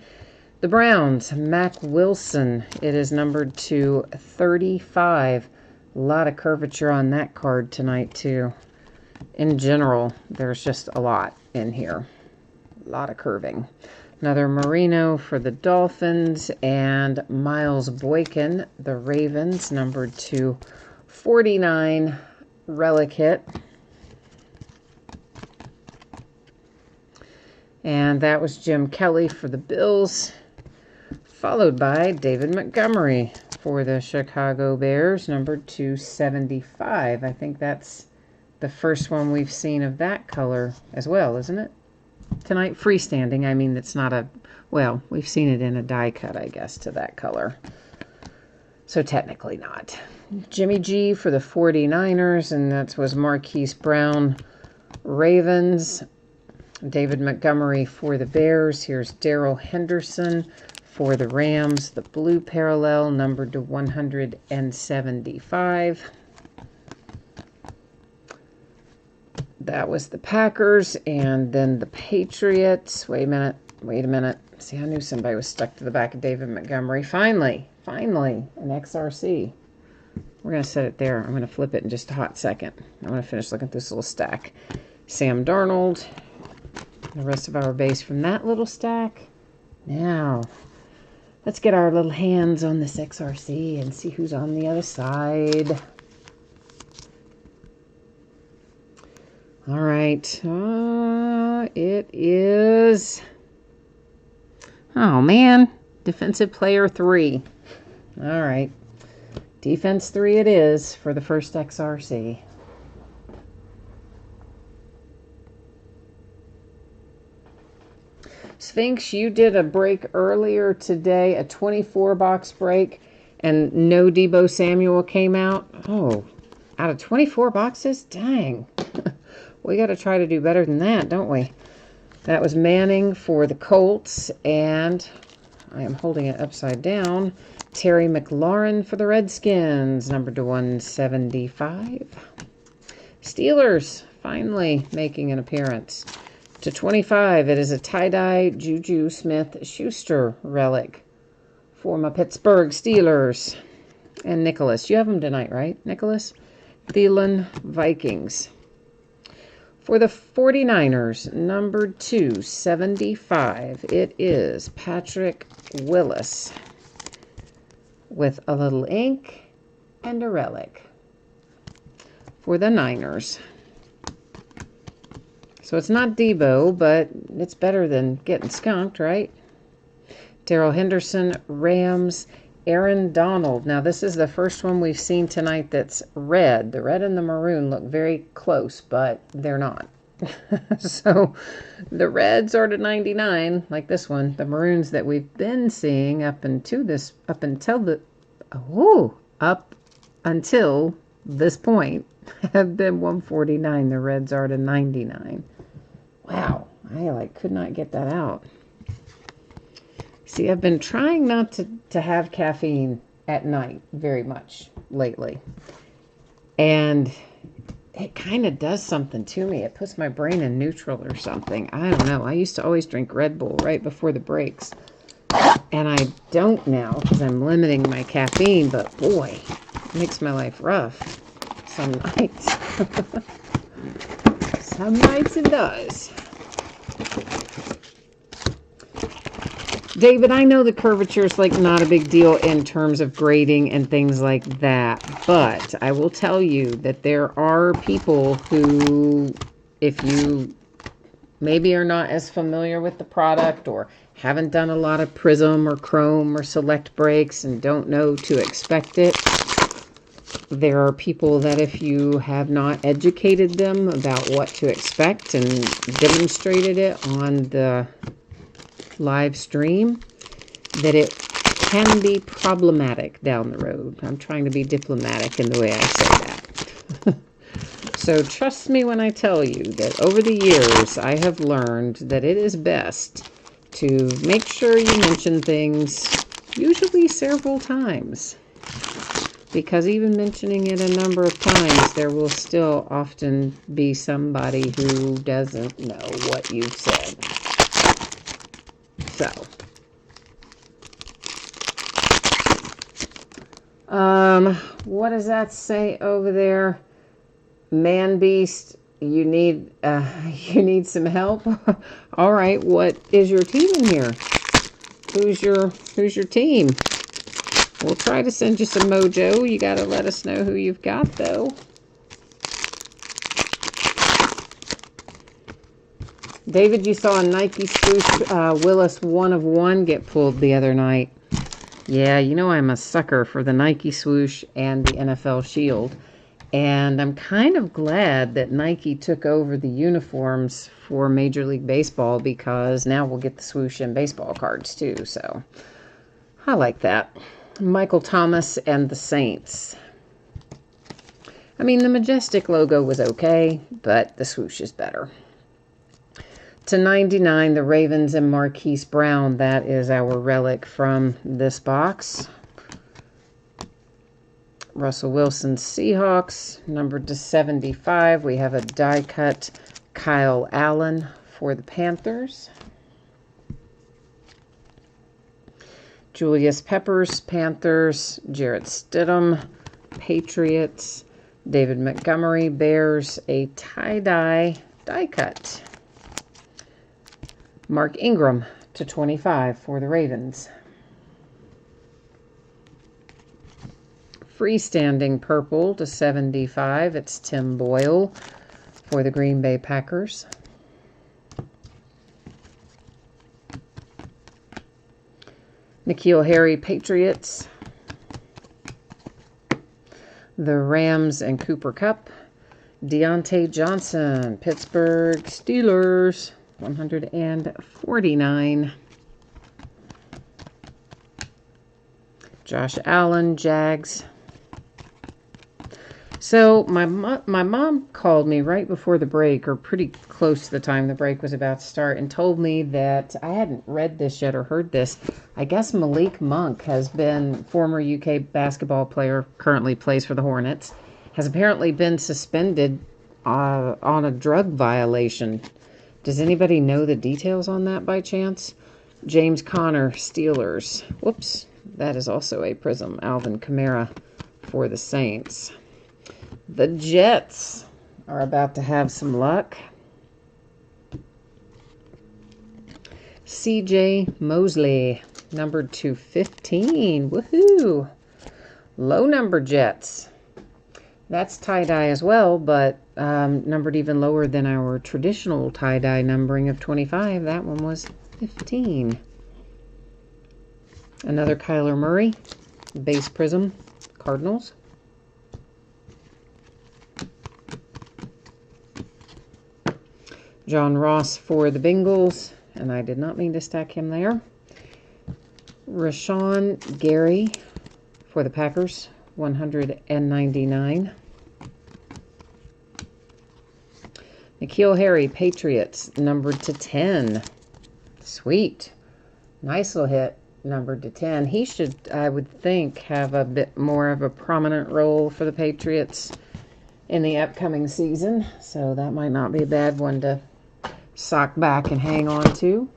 The Browns, Mac Wilson. It is numbered to 35. A lot of curvature on that card tonight, too. In general, there's just a lot in here. A lot of curving. Another Marino for the Dolphins, and Miles Boykin, the Ravens, numbered to 49 relic hit. And that was Jim Kelly for the Bills, followed by David Montgomery for the Chicago Bears, number 275. I think that's the first one we've seen of that color as well, isn't it? Tonight, freestanding. I mean, it's not a... Well, we've seen it in a die cut, I guess, to that color. So technically not. Jimmy G for the 49ers, and that was Marquise Brown, Ravens. David Montgomery for the Bears. Here's Darrell Henderson for the Rams, the blue parallel, numbered to 175. That was the Packers, and then the Patriots. Wait a minute. See, I knew somebody was stuck to the back of David Montgomery. Finally, an XRC. We're going to set it there. I'm going to flip it in just a hot second. I'm going to finish looking at this little stack. Sam Darnold. The rest of our base from that little stack. Now, Let's get our little hands on this XRC and see who's on the other side. All right. It is... Oh, man. Defensive player 3. All right. Defense 3 it is for the first XRC. Sphinx, you did a break earlier today, a 24-box break, and no Deebo Samuel came out. Oh, out of 24 boxes? Dang. We got to try to do better than that, don't we? That was Manning for the Colts, and I am holding it upside down. Terry McLaurin for the Redskins, numbered to 175. Steelers finally making an appearance. To 25, it is a tie-dye Juju Smith-Schuster relic for my Pittsburgh Steelers. And Nicholas. You have them tonight, right, Nicholas? Thielen Vikings. For the 49ers, number 275, it is Patrick Willis with a little ink and a relic for the Niners. So it's not Deebo, but it's better than getting skunked, right? Darrell Henderson, Rams, Aaron Donald. Now, this is the first one we've seen tonight that's red. The red and the maroon look very close, but they're not. So the reds are to 99, like this one. The maroons that we've been seeing up until this point have been 149. The reds are to 99. Wow, I could not get that out. See, I've been trying not to have caffeine at night very much lately. And it kind of does something to me. It puts my brain in neutral or something. I don't know. I used to always drink Red Bull right before the breaks. And I don't now because I'm limiting my caffeine. But boy, it makes my life rough some nights. Some nights it does. David, I know the curvature is not a big deal in terms of grading and things like that, but I will tell you that there are people who, if you maybe are not as familiar with the product or haven't done a lot of Prism or Chrome or Select breaks and don't know to expect it, there are people that if you have not educated them about what to expect and demonstrated it on the live stream, that it can be problematic down the road. I'm trying to be diplomatic in the way I say that. So trust me when I tell you that over the years I have learned that it is best to make sure you mention things usually several times, because even mentioning it a number of times, there will still often be somebody who doesn't know what you've said. So, what does that say over there? Man Beast, you need some help. All right, what is your team in here? Who's your team? We'll try to send you some mojo. You got to let us know who you've got, though. David, you saw a Nike swoosh Willis 1 of 1 get pulled the other night. Yeah, you know I'm a sucker for the Nike swoosh and the NFL Shield. And I'm kind of glad that Nike took over the uniforms for Major League Baseball, because now we'll get the swoosh and baseball cards too. So I like that. Michael Thomas and the Saints. I mean, the Majestic logo was okay, but the swoosh is better. To 99, the Ravens and Marquise Brown. That is our relic from this box. Russell Wilson Seahawks, numbered to 75. We have a die-cut Kyle Allen for the Panthers. Julius Peppers, Panthers. Jarrett Stidham, Patriots. David Montgomery, Bears, a tie-dye die-cut. Mark Ingram to 25 for the Ravens. freestanding purple to 75. It's Tim Boyle for the Green Bay Packers. N'Keal Harry, Patriots. The Rams and Cooper Kupp. Deontay Johnson, Pittsburgh Steelers, 149. Josh Allen, Jags. So my mom called me right before the break, or pretty close to the time the break was about to start, and told me that I hadn't read this yet or heard this. I guess Malik Monk has been, former UK basketball player, currently plays for the Hornets, has apparently been suspended on a drug violation. Does anybody know the details on that by chance? James Conner, Steelers. Whoops, that is also a Prism. Alvin Kamara for the Saints. The Jets are about to have some luck. C.J. Mosley, numbered to 15. Woohoo! Low number Jets. That's tie-dye as well, but numbered even lower than our traditional tie-dye numbering of 25. That one was 15. Another Kyler Murray, base Prism, Cardinals. John Ross for the Bengals, and I did not mean to stack him there. Rashawn Gary for the Packers, 199. N'Keal Harry, Patriots, numbered to 10. Sweet. Nice little hit, numbered to 10. He should, I would think, have a bit more of a prominent role for the Patriots in the upcoming season, so that might not be a bad one to sock back and hang on to.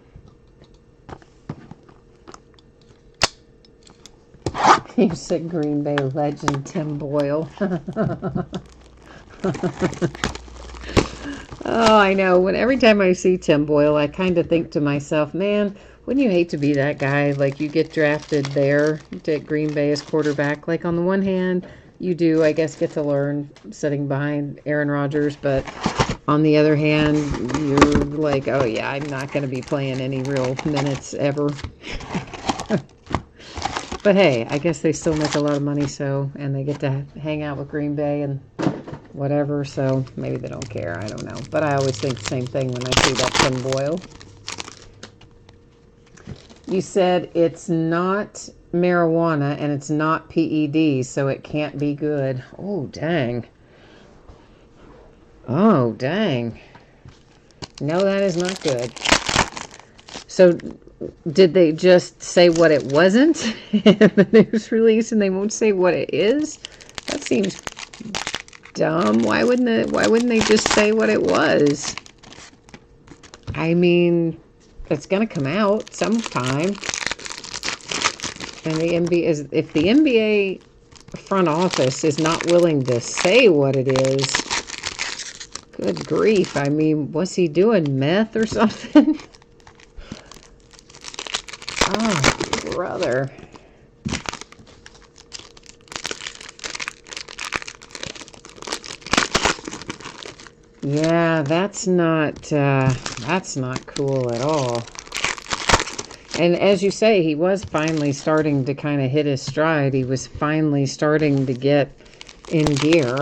You said Green Bay legend Tim Boyle. Oh, I know. Every time I see Tim Boyle, I kind of think to myself, man, wouldn't you hate to be that guy? Like, you get drafted there to Green Bay as quarterback. Like, on the one hand, you do, I guess, get to learn sitting behind Aaron Rodgers, but on the other hand, you're like, oh yeah, I'm not going to be playing any real minutes ever. But hey, I guess they still make a lot of money, so, and they get to hang out with Green Bay and whatever, so maybe they don't care, I don't know. But I always think the same thing when I see that Tim Boyle. You said it's not marijuana and it's not PED, so it can't be good. Oh, dang. Oh, dang. No, that is not good. So, did they just say what it wasn't in the news release and they won't say what it is? That seems dumb. Why wouldn't they just say what it was? I mean, it's going to come out sometime. And the NBA is, if the NBA front office is not willing to say what it is, good grief. I mean, was he doing meth or something? Oh, brother. Yeah, that's not cool at all. And as you say, he was finally starting to kind of hit his stride. He was finally starting to get in gear.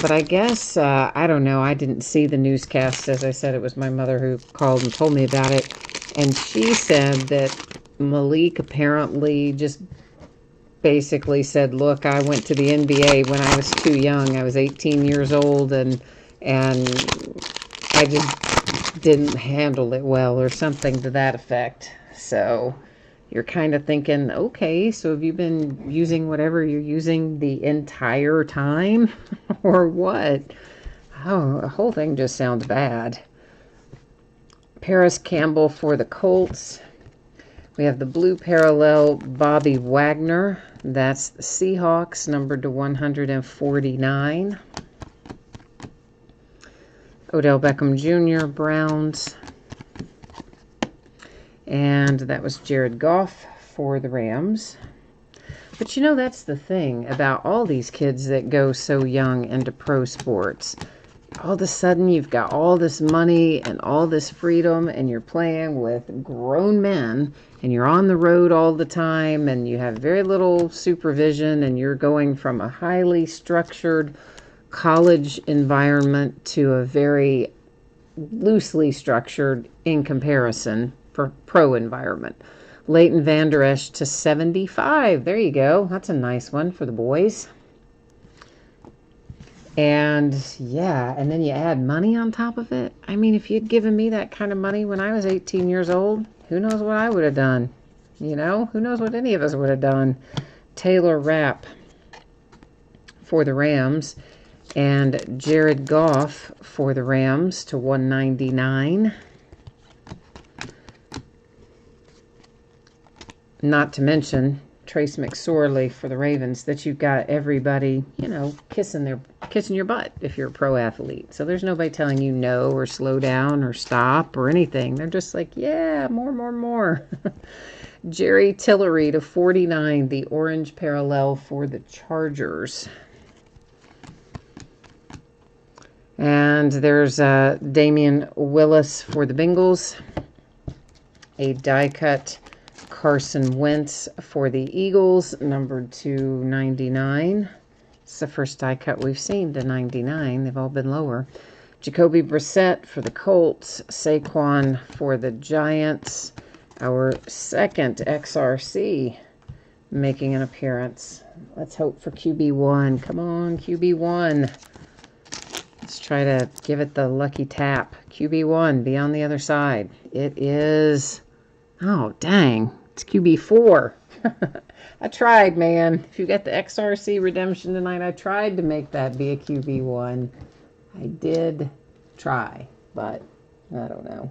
But I guess, I don't know, I didn't see the newscast. As I said, it was my mother who called and told me about it. And she said that Malik apparently just basically said, look, I went to the NBA when I was too young. I was 18 years old, and I just didn't handle it well, or something to that effect. So you're kind of thinking, okay, so have you been using whatever you're using the entire time? Or what? Oh, the whole thing just sounds bad. Paris Campbell for the Colts. We have the blue parallel Bobby Wagner. That's the Seahawks, numbered to 149. Odell Beckham Jr., Browns. And that was Jared Goff for the Rams. But you know, that's the thing about all these kids that go so young into pro sports. All of a sudden, you've got all this money and all this freedom, and you're playing with grown men, and you're on the road all the time, and you have very little supervision, and you're going from a highly structured college environment to a very loosely structured, in comparison, for pro environment. Leighton Vander Esch to 75. There you go. That's a nice one for the boys. And yeah, and then you add money on top of it. I mean, if you'd given me that kind of money when I was 18 years old, who knows what I would have done? You know, who knows what any of us would have done? Taylor Rapp for the Rams, and Jared Goff for the Rams to 199. Not to mention Trace McSorley for the Ravens, that you've got everybody, you know, kissing your butt if you're a pro athlete. So there's nobody telling you no or slow down or stop or anything. They're just like, yeah, more. Jerry Tillery to 49, the orange parallel for the Chargers. And there's Damian Willis for the Bengals. A die cut Carson Wentz for the Eagles, numbered to 99. It's the first die cut we've seen to 99. They've all been lower. Jacoby Brissett for the Colts. Saquon for the Giants. Our second XRC making an appearance. Let's hope for QB1. Come on, QB1. Let's try to give it the lucky tap. QB1, be on the other side. It is... Oh, dang. It's QB4. I tried, man. If you got the XRC redemption tonight, I tried to make that be a QB1. I did try, but I don't know.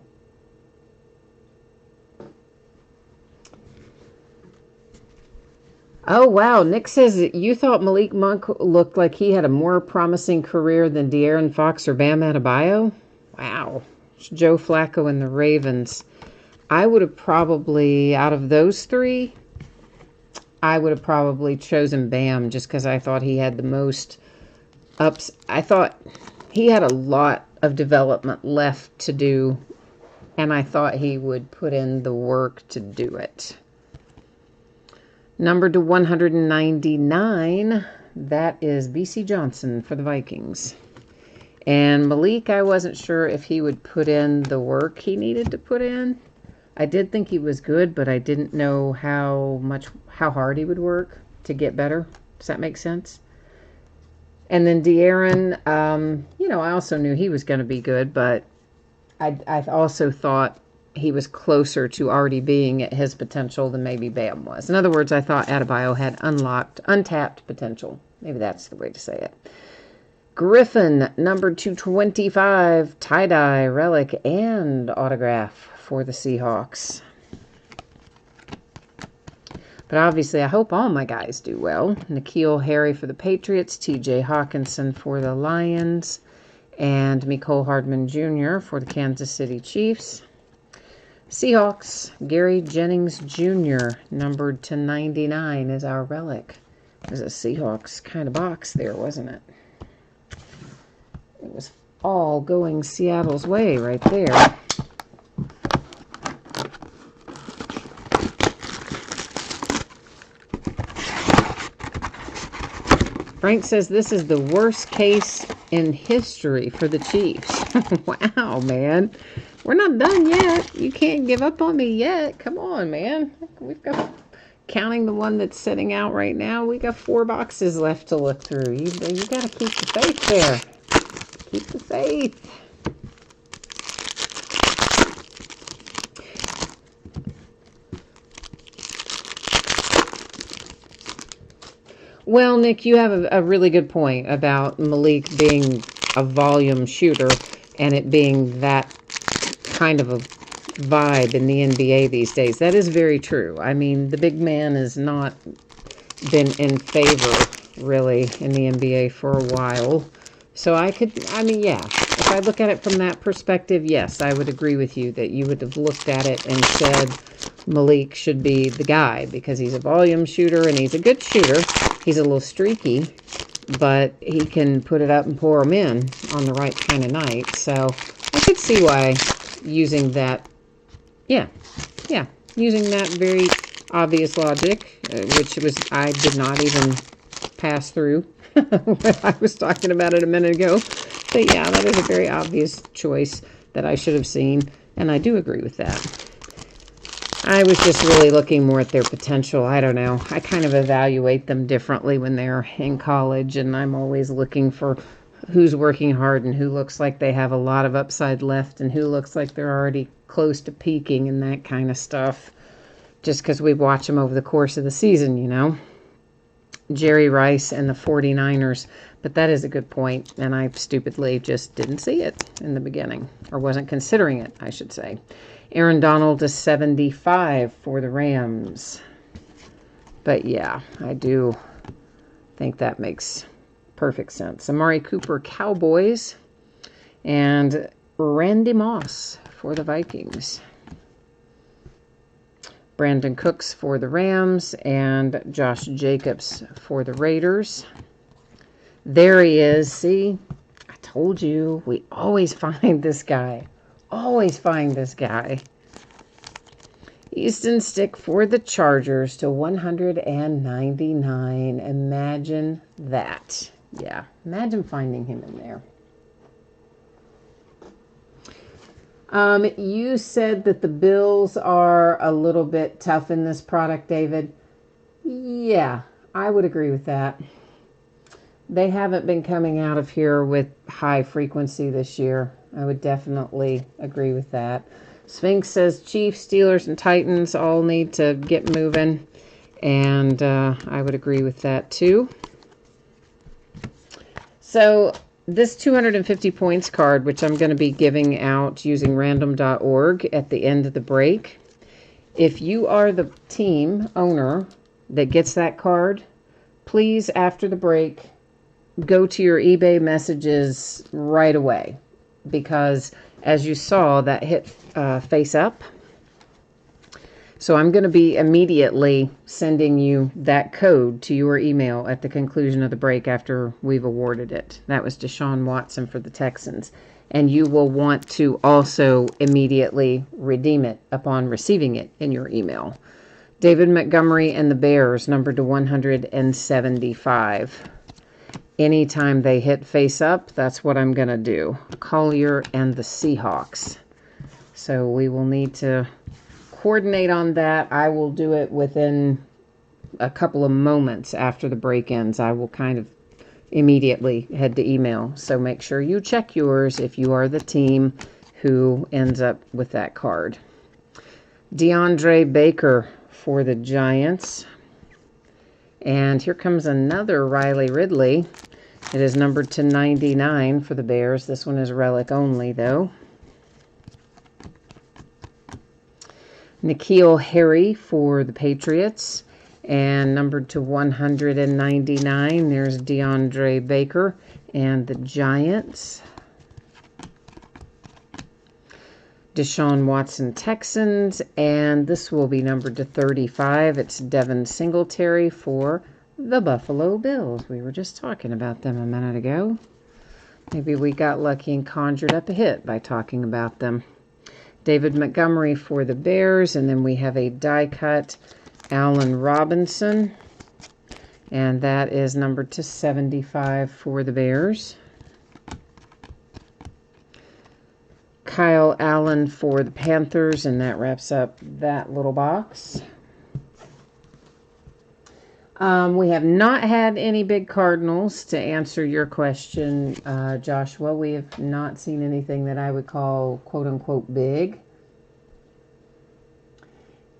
Oh, wow. Nick says that you thought Malik Monk looked like he had a more promising career than De'Aaron Fox or Bam Adebayo? Wow. It's Joe Flacco and the Ravens. I would have probably, out of those three, I would have probably chosen Bam just because I thought he had the most ups. I thought he had a lot of development left to do, and I thought he would put in the work to do it. Number to 199, that is B.C. Johnson for the Vikings. And Malik, I wasn't sure if he would put in the work he needed to put in. I did think he was good, but I didn't know how hard he would work to get better. Does that make sense? And then De'Aaron, I also knew he was going to be good, but I also thought he was closer to already being at his potential than maybe Bam was. In other words, I thought Adebayo had untapped potential. Maybe that's the way to say it. Griffin, number 225, tie-dye, relic, and autograph for the Seahawks. But obviously, I hope all my guys do well. N'Keal Harry for the Patriots, T.J. Hawkinson for the Lions, and Mecole Hardman Jr. for the Kansas City Chiefs. Seahawks, Gary Jennings Jr., numbered to 99, is our relic. It was a Seahawks kind of box there, wasn't it? It was all going Seattle's way right there. Frank says this is the worst case in history for the Chiefs. Wow, man. We're not done yet. You can't give up on me yet. Come on, man. We've got, counting the one that's sitting out right now, we got 4 boxes left to look through. You got to keep the faith there. Keep the faith. Well, Nick, you have a really good point about Malik being a volume shooter and it being that kind of a vibe in the NBA these days. That is very true. I mean, the big man has not been in favor, really, in the NBA for a while. So yeah, if I look at it from that perspective, yes, I would agree with you that you would have looked at it and said Malik should be the guy because he's a volume shooter and he's a good shooter. He's a little streaky, but he can put it up and pour them in on the right kind of night. So I could see why using that, using that very obvious logic, which I did not even pass through when I was talking about it a minute ago. But yeah, that is a very obvious choice that I should have seen, and I do agree with that. I was just really looking more at their potential. I don't know. I kind of evaluate them differently when they're in college, and I'm always looking for who's working hard and who looks like they have a lot of upside left and who looks like they're already close to peaking and that kind of stuff. Just because we watch them over the course of the season, you know. Jerry Rice and the 49ers. But that is a good point, and I stupidly just didn't see it in the beginning, or wasn't considering it, I should say. Aaron Donald to 75 for the Rams. But yeah, I do think that makes perfect sense. Amari Cooper, Cowboys, and Randy Moss for the Vikings. Brandon Cooks for the Rams, and Josh Jacobs for the Raiders. There he is. See, I told you, we always find this guy. Always find this guy. Easton Stick for the Chargers to 199. Imagine that. Yeah, imagine finding him in there. You said that the bills are a little bit tough in this product, David. Yeah, I would agree with that. They haven't been coming out of here with high frequency this year. I would definitely agree with that. Sphinx says Chiefs, Steelers, and Titans all need to get moving. And I would agree with that too. So this 250 points card, which I'm going to be giving out using random.org at the end of the break. If you are the team owner that gets that card, please, after the break, go to your eBay messages right away. Because as you saw, that hit face up. So I'm going to be immediately sending you that code to your email at the conclusion of the break after we've awarded it. That was Deshaun Watson for the Texans. And you will want to also immediately redeem it upon receiving it in your email. David Montgomery and the Bears, numbered to 175. Anytime they hit face up, that's what I'm going to do. Collier and the Seahawks. So we will need to coordinate on that. I will do it within a couple of moments after the break ends. I will kind of immediately head to email. So make sure you check yours if you are the team who ends up with that card. DeAndre Baker for the Giants. And here comes another Riley Ridley. It is numbered to 99 for the Bears. This one is relic only, though. N'Keal Harry for the Patriots. And numbered to 199, there's DeAndre Baker and the Giants. Deshaun Watson, Texans. And this will be numbered to 35. It's Devin Singletary for the Buffalo Bills. We were just talking about them a minute ago. Maybe we got lucky and conjured up a hit by talking about them. David Montgomery for the Bears. And then we have a die cut Allen Robinson. And that is numbered to 75 for the Bears. Kyle Allen for the Panthers. And that wraps up that little box. We have not had any big Cardinals to answer your question, Joshua. We have not seen anything that I would call quote-unquote big.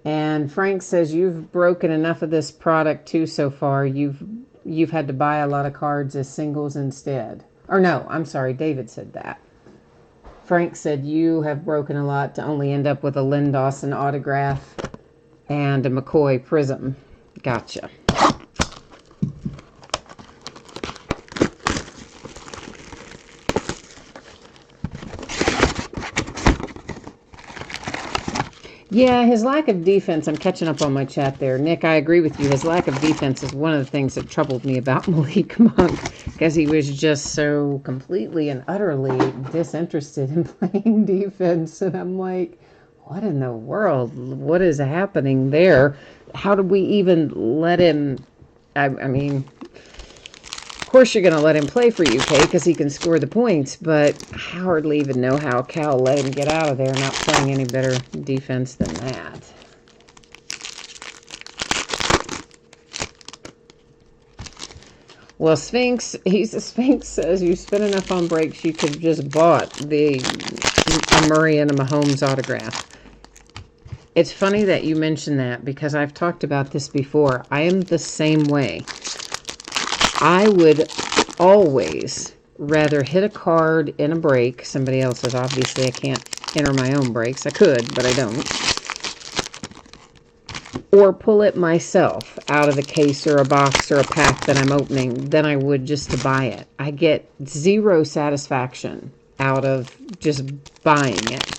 And Frank says you've broken enough of this product too so far. You've had to buy a lot of cards as singles instead. Or no, I'm sorry, David said that. Frank said you have broken a lot to only end up with a Lynn Dawson autograph and a McCoy Prism. Gotcha. Yeah, his lack of defense, I'm catching up on my chat there. Nick, I agree with you. His lack of defense is one of the things that troubled me about Malik Monk, because he was just so completely and utterly disinterested in playing defense. And I'm like, what in the world? What is happening there? How did we even let him? I mean, of course you're going to let him play for UK because he can score the points, but I hardly even know how Cal let him get out of there not playing any better defense than that. Well, Sphinx, Sphinx says you spent enough on breaks, you could have just bought a Murray and a Mahomes autograph. It's funny that you mentioned that because I've talked about this before. I am the same way. I would always rather hit a card in a break, somebody else's. Obviously, I can't enter my own breaks. I could, but I don't. Or pull it myself out of the case or a box or a pack that I'm opening than I would just to buy it. I get zero satisfaction out of just buying it.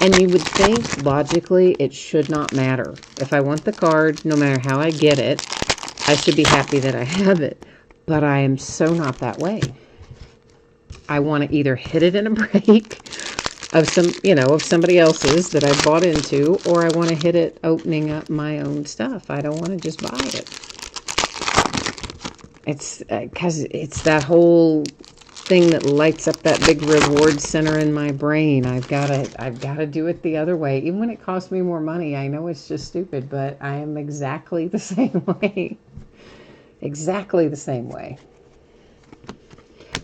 And you would think, logically, it should not matter. If I want the card, no matter how I get it, I should be happy that I have it. But I am so not that way. I want to either hit it in a break of somebody else's that I bought into, or I want to hit it opening up my own stuff. I don't want to just buy it. It's because it's that whole thing that lights up that big reward center in my brain. I've got to do it the other way, even when it costs me more money. I know it's just stupid, but I am exactly the same way. Exactly the same way.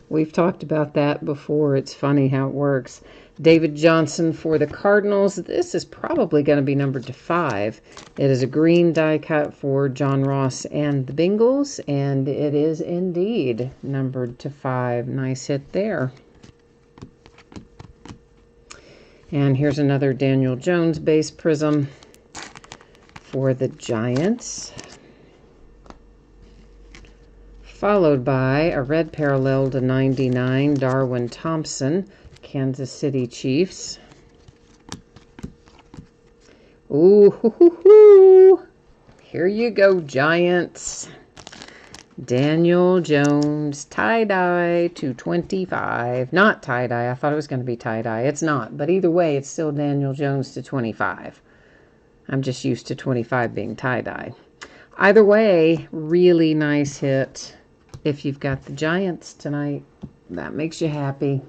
We've talked about that before. It's funny how it works. David Johnson for the Cardinals. This is probably going to be numbered to 5. It is a green die cut for John Ross and the Bengals, and it is indeed numbered to 5. Nice hit there. And here's another Daniel Jones base prism for the Giants, followed by a red parallel to 99, Darwin Thompson, Kansas City Chiefs. Ooh, hoo, hoo, hoo. Here you go, Giants. Daniel Jones, tie-dye to 25. Not tie-dye. I thought it was going to be tie-dye. It's not. But either way, it's still Daniel Jones to 25. I'm just used to 25 being tie-dye. Either way, really nice hit. If you've got the Giants tonight, that makes you happy.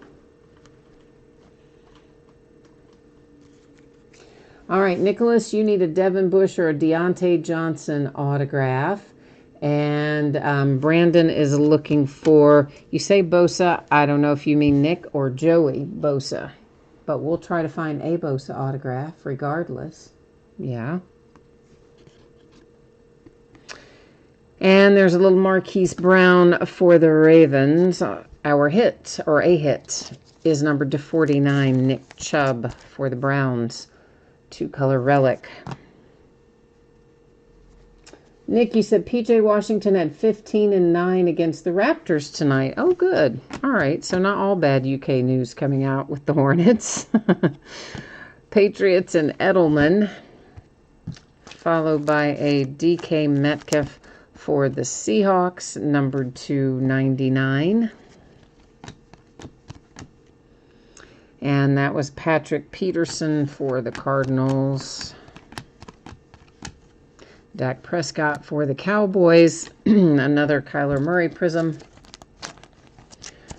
All right, Nicholas, you need a Devin Bush or a Deontay Johnson autograph. And Brandon is looking for, you say Bosa, I don't know if you mean Nick or Joey Bosa. But we'll try to find a Bosa autograph regardless. Yeah. And there's a little Marquise Brown for the Ravens. Our hit, or a hit, is numbered to 49, Nick Chubb for the Browns. 2-color relic. Nick, you said P.J. Washington had 15 and 9 against the Raptors tonight. Oh, good. All right, so not all bad UK news coming out with the Hornets. Patriots and Edelman, followed by a DK Metcalf for the Seahawks, numbered to 99. And that was Patrick Peterson for the Cardinals. Dak Prescott for the Cowboys. Another Kyler Murray prism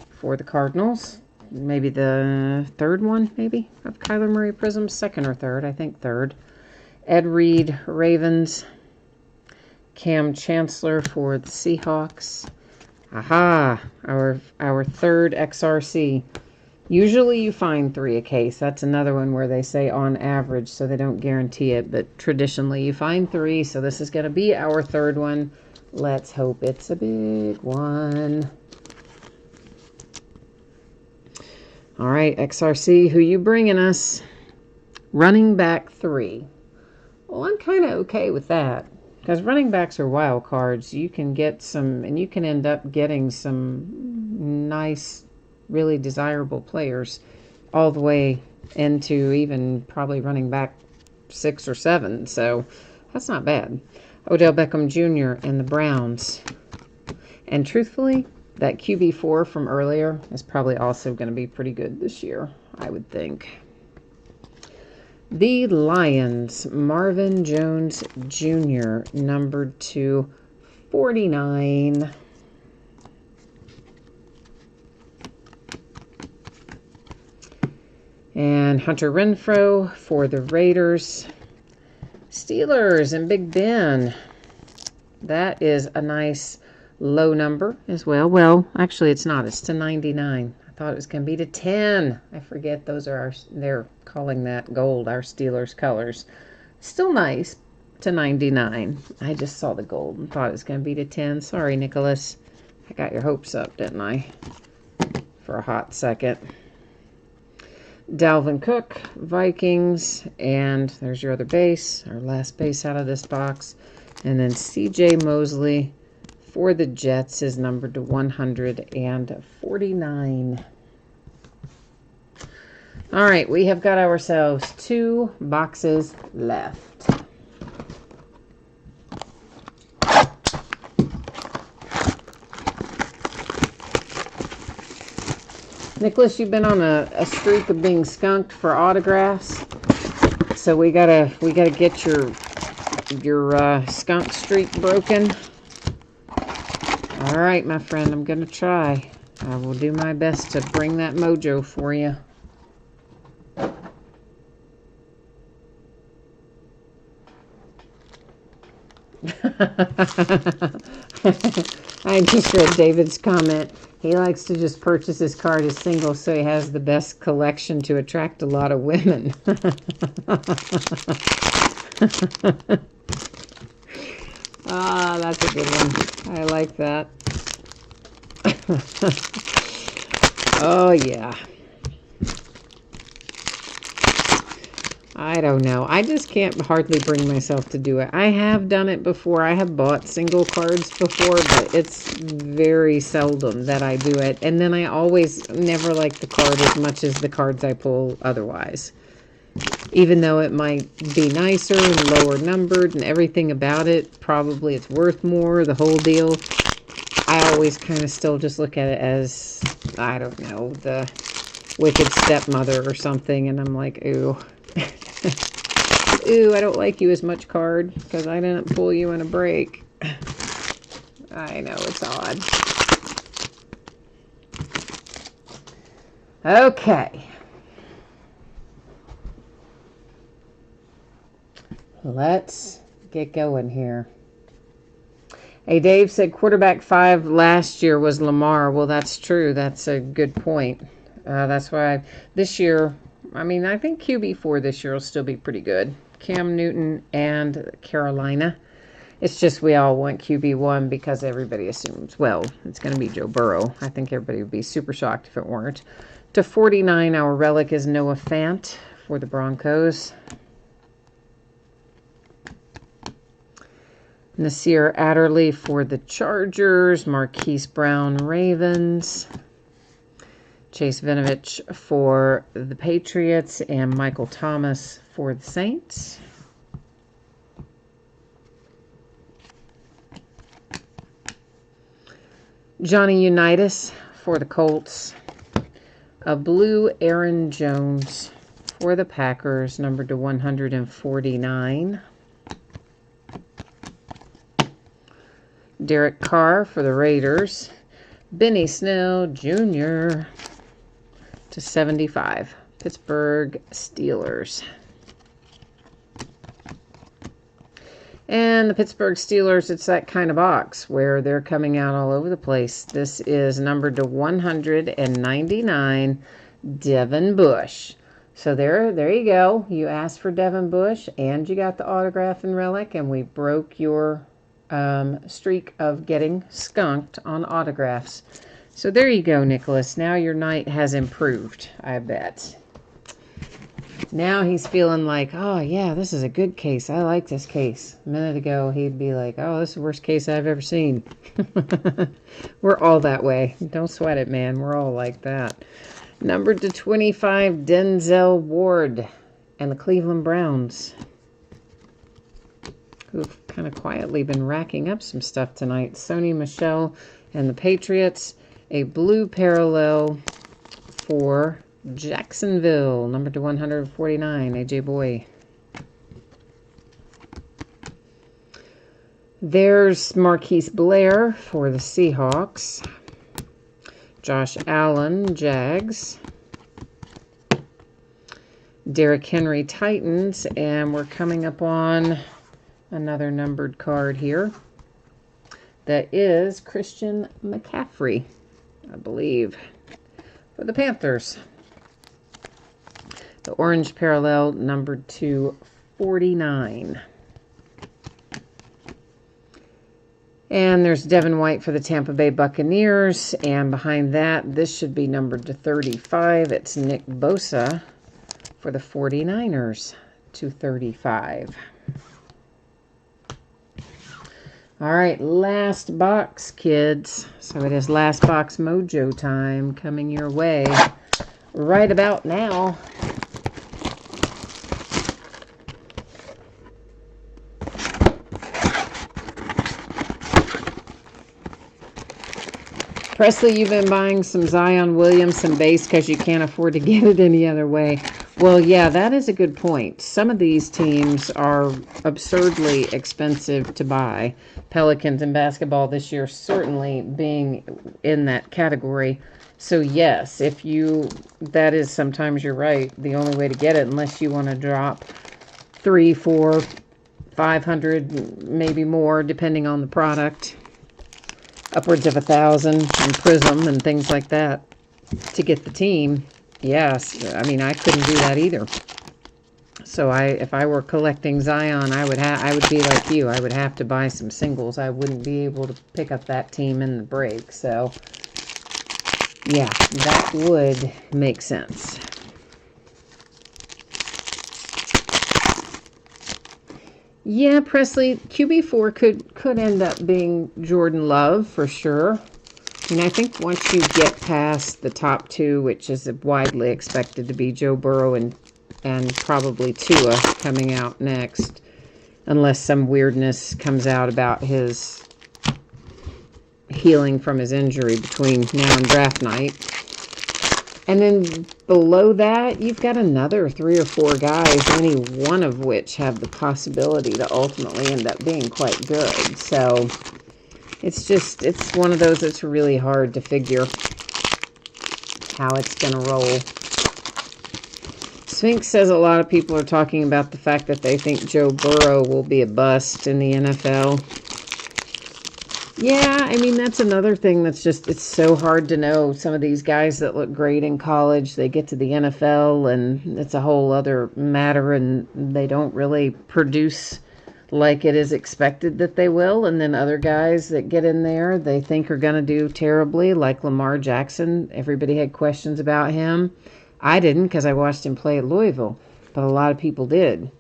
for the Cardinals. Maybe the third one, maybe, of Kyler Murray prisms. Second or third, I think third. Ed Reed, Ravens. Cam Chancellor for the Seahawks. Aha, our third XRC. Usually you find 3 a case. That's another one where they say on average, so they don't guarantee it. But traditionally you find 3, so this is going to be our third one. Let's hope it's a big one. All right, XRC, who you bringing us? Running back 3. Well, I'm kind of okay with that. Because running backs are wild cards. You can get some, and you can end up getting some nice, really desirable players all the way into even probably running back 6 or 7, so that's not bad. Odell Beckham Jr. and the Browns. And truthfully, that QB4 from earlier is probably also going to be pretty good this year, I would think. The Lions, Marvin Jones Jr., numbered to 49. And Hunter Renfrow for the Raiders. Steelers and Big Ben. That is a nice low number as well. Well, actually it's not. It's to 99. I thought it was going to be to 10. I forget those are they're calling that gold, our Steelers colors. Still nice to 99. I just saw the gold and thought it was going to be to 10. Sorry, Nicholas. I got your hopes up, didn't I? For a hot second. Dalvin Cook, Vikings, and there's your other base, our last base out of this box. And then C.J. Mosley for the Jets is numbered to 149. All right, we have got ourselves 2 boxes left. Nicholas, you've been on a streak of being skunked for autographs, so we gotta get your skunk streak broken. All right, my friend, I'm gonna try. I will do my best to bring that mojo for you. I just read David's comment. He likes to just purchase his card as single so he has the best collection to attract a lot of women. Ah, that's a good one. I like that. Oh, yeah. I don't know. I just can't hardly bring myself to do it. I have done it before. I have bought single cards before, but it's very seldom that I do it. And then I always never like the card as much as the cards I pull otherwise. Even though it might be nicer and lower numbered and everything about it, probably it's worth more, the whole deal. I always kind of still just look at it as, I don't know, the wicked stepmother or something. And I'm like, ooh. Ooh, I don't like you as much, card, because I didn't pull you in a break. I know, it's odd. Okay. Let's get going here. Hey, Dave said quarterback 5 last year was Lamar. Well, that's true. That's a good point. That's why this year, I mean, I think QB4 this year will still be pretty good. Cam Newton and Carolina. It's just we all want QB1 because everybody assumes, well, it's going to be Joe Burrow. I think everybody would be super shocked if it weren't. To 49, our relic is Noah Fant for the Broncos. Nasir Adderley for the Chargers. Marquise Brown, Ravens. Chase Vinovich for the Patriots, and Michael Thomas for the Saints. Johnny Unitas for the Colts. A blue Aaron Jones for the Packers, numbered to 149. Derek Carr for the Raiders. Benny Snell Jr. to 75. Pittsburgh Steelers. And the Pittsburgh Steelers, it's that kind of box where they're coming out all over the place. This is numbered to 199, Devin Bush. So there you go. You asked for Devin Bush, and you got the autograph and relic, and we broke your streak of getting skunked on autographs. So there you go, Nicholas. Now your night has improved, I bet. Now he's feeling like, oh, yeah, this is a good case. I like this case. A minute ago, he'd be like, oh, this is the worst case I've ever seen. We're all that way. Don't sweat it, man. We're all like that. Numbered to 25, Denzel Ward and the Cleveland Browns. who've kind of quietly been racking up some stuff tonight. Sony Michel and the Patriots. A blue parallel for Jacksonville, number to 149, AJ Boy. There's Marquise Blair for the Seahawks. Josh Allen, Jags. Derrick Henry, Titans. And we're coming up on another numbered card here. That is Christian McCaffrey, I believe, for the Panthers. The orange parallel, numbered to 49. And there's Devin White for the Tampa Bay Buccaneers. And behind that, this should be numbered to 35. It's Nick Bosa for the 49ers, to 35. All right, last box, kids. So it is last box mojo time coming your way right about now. Presley, you've been buying some Zion Williamson base because you can't afford to get it any other way. Well, yeah, that is a good point. Some of these teams are absurdly expensive to buy. Pelicans in basketball this year certainly being in that category. So yes, that is, sometimes you're right, the only way to get it, unless you want to drop 3, 4, 500, maybe more, depending on the product. Upwards of 1,000 and Prism and things like that to get the team. Yes, I mean, I couldn't do that either. So if I were collecting Zion, I would be like you. I would have to buy some singles. I wouldn't be able to pick up that team in the break. So yeah, that would make sense. Yeah, Presley, QB4 could end up being Jordan Love for sure. And I think once you get past the top two, which is widely expected to be Joe Burrow and probably Tua coming out next, unless some weirdness comes out about his healing from his injury between now and draft night. And then below that, you've got another 3 or 4 guys, any one of which have the possibility to ultimately end up being quite good. So it's one of those that's really hard to figure how it's going to roll. Sphinx says a lot of people are talking about the fact that they think Joe Burrow will be a bust in the NFL. Yeah, I mean, that's another thing that's just, it's so hard to know. Some of these guys that look great in college, they get to the NFL and it's a whole other matter and they don't really produce like it is expected that they will. And then other guys that get in there, they think are going to do terribly, like Lamar Jackson. Everybody had questions about him. I didn't because I watched him play at Louisville, but a lot of people did.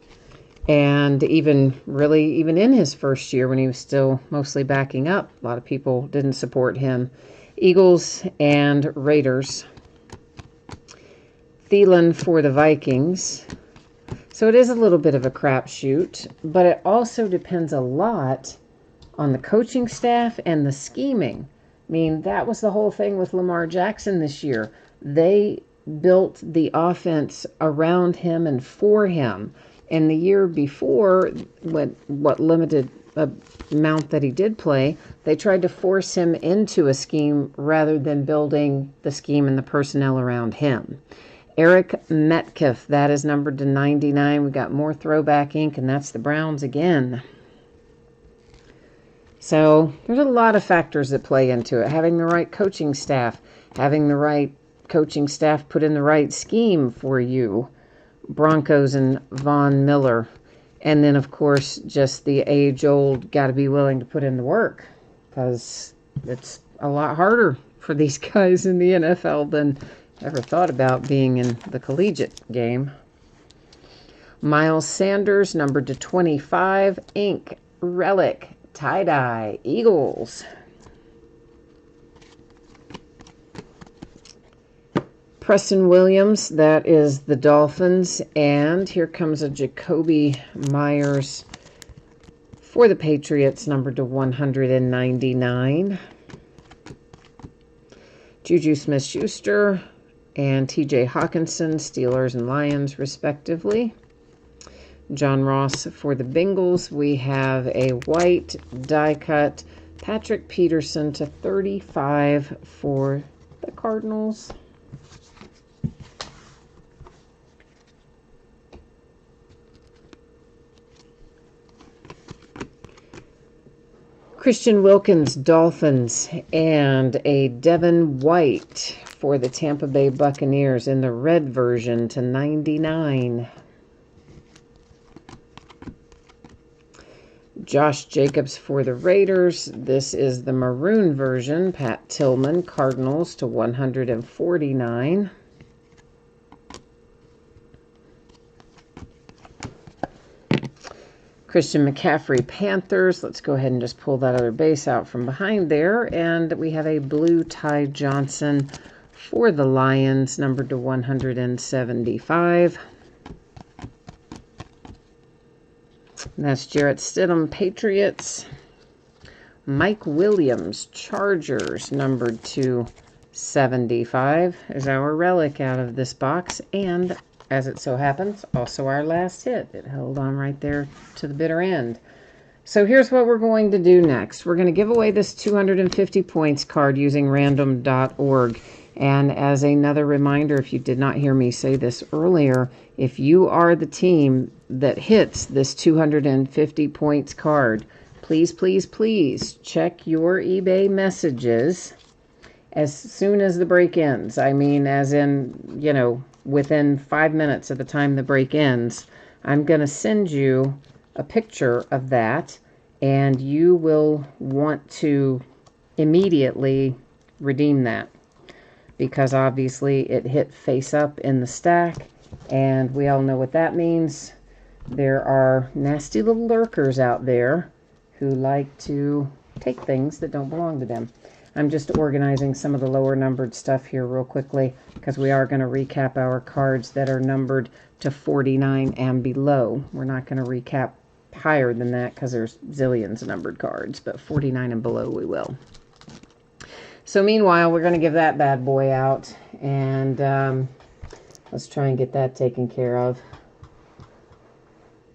And even in his first year when he was still mostly backing up, a lot of people didn't support him. Eagles and Raiders. Thielen for the Vikings. So it is a little bit of a crapshoot, but it also depends a lot on the coaching staff and the scheming. I mean, that was the whole thing with Lamar Jackson this year. They built the offense around him and for him. And the year before, what limited amount that he did play, they tried to force him into a scheme rather than building the scheme and the personnel around him. Eric Metcalf, that is numbered to 99. We got more throwback ink, and that's the Browns again. So there's a lot of factors that play into it. Having the right coaching staff, having the right coaching staff put in the right scheme for you. Broncos and Von Miller. And then, of course, just the age-old got to be willing to put in the work because it's a lot harder for these guys in the NFL than ever thought about being in the collegiate game. Miles Sanders, numbered to 25, ink, relic, tie-dye, Eagles. Preston Williams, that is the Dolphins. And here comes a Jacoby Myers For the Patriots, numbered to 199. Juju Smith-Schuster and TJ Hawkinson, Steelers and Lions, respectively. John Ross for the Bengals. We have a white die-cut Patrick Peterson to 35 for the Cardinals. Christian Wilkins, Dolphins, and a Devin White for the Tampa Bay Buccaneers in the red version to 99. Josh Jacobs for the Raiders. This is the maroon version. Pat Tillman, Cardinals to 149. Christian McCaffrey, Panthers. Let's go ahead and just pull that other base out from behind there. And we have a blue Ty Johnson for the Lions, numbered to 175. And that's Jarrett Stidham, Patriots. Mike Williams, Chargers, numbered to 75, is our relic out of this box. And as it so happens, also our last hit. It held on right there to the bitter end. So here's what we're going to do next. We're going to give away this 250 points card using random.org. And as another reminder, if you did not hear me say this earlier, if you are the team that hits this 250 points card, please, please, please check your eBay messages as soon as the break ends. I mean, as in, you know, within 5 minutes of the time the break ends. I'm going to send you a picture of that, and you will want to immediately redeem that, because obviously it hit face up in the stack, and we all know what that means. There are nasty little lurkers out there who like to take things that don't belong to them. I'm just organizing some of the lower numbered stuff here real quickly, because we are going to recap our cards that are numbered to 49 and below. We're not going to recap higher than that because there's zillions of numbered cards, but 49 and below we will. So meanwhile, we're going to give that bad boy out, and let's try and get that taken care of.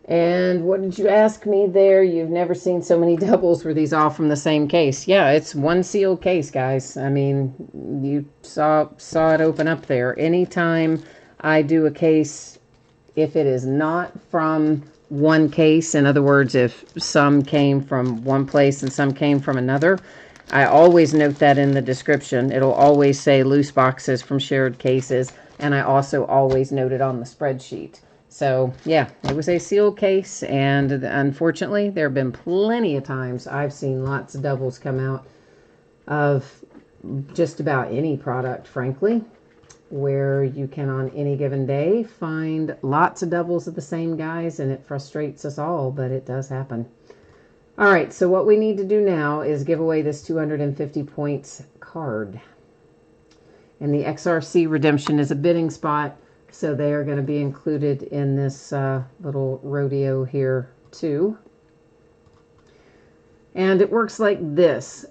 And what did you ask me there? You've never seen so many doubles. Were these all from the same case? Yeah, it's one sealed case, guys. I mean, you saw it open up there. Anytime I do a case, if it is not from one case, in other words, if some came from one place and some came from another, I always note that in the description. It'll always say loose boxes from shared cases, and I also always note it on the spreadsheet. So, yeah, it was a sealed case, and unfortunately, there have been plenty of times I've seen lots of doubles come out of just about any product, frankly, where you can, on any given day, find lots of doubles of the same guys, and it frustrates us all, but it does happen. All right, so what we need to do now is give away this 250 points card. And the XRC redemption is a bidding spot, so they are going to be included in this little rodeo here too. And it works like this.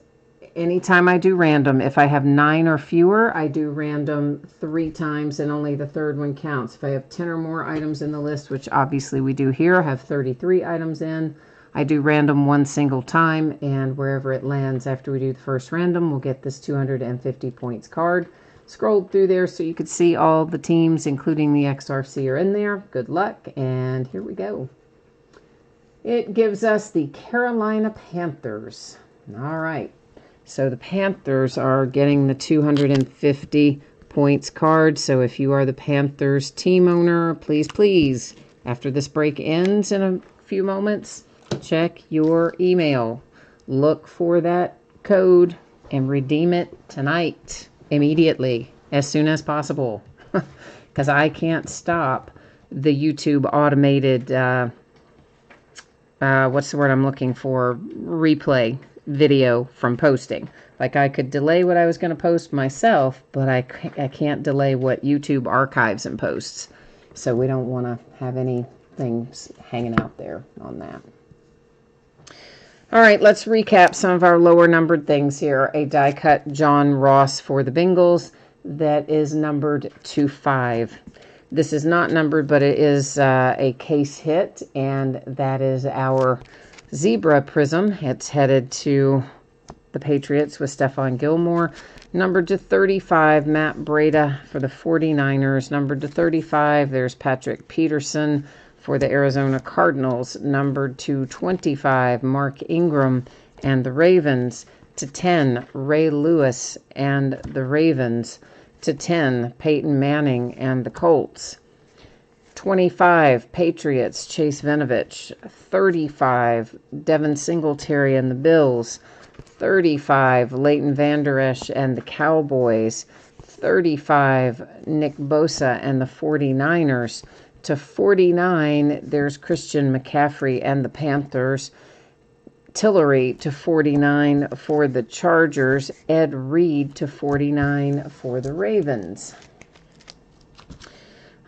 Anytime I do random, if I have 9 or fewer, I do random 3 times, and only the third one counts. If I have 10 or more items in the list, which obviously we do here, I have 33 items in, I do random 1 single time, and wherever it lands after we do the first random, we'll get this 250 points card. Scrolled through there so you could see all the teams, including the XRC, are in there. Good luck, and here we go. It gives us the Carolina Panthers. All right, so the Panthers are getting the 250 points card. So if you are the Panthers team owner, please, please, after this break ends in a few moments, check your email. Look for that code and redeem it tonight. Immediately, as soon as possible, because I can't stop the YouTube automated, what's the word I'm looking for, replay video from posting. Like, I could delay what I was going to post myself, but I can't delay what YouTube archives and posts. So we don't want to have any things hanging out there on that. All right, let's recap some of our lower numbered things here. A die cut John Ross for the Bengals that is numbered to 5. This is not numbered, but it is a case hit, and that is our Zebra Prism. It's headed to the Patriots with Stephon Gilmore. Numbered to 35, Matt Breida for the 49ers. Numbered to 35, there's Patrick Peterson for the Arizona Cardinals. Numbered to 25, Mark Ingram and the Ravens. To 10, Ray Lewis and the Ravens. To 10, Peyton Manning and the Colts. 25, Patriots, Chase Vinovich. 35, Devin Singletary and the Bills. 35, Leighton Vander Esch and the Cowboys. 35, Nick Bosa and the 49ers. To 49, there's Christian McCaffrey and the Panthers. Tillery to 49 for the Chargers. Ed Reed to 49 for the Ravens.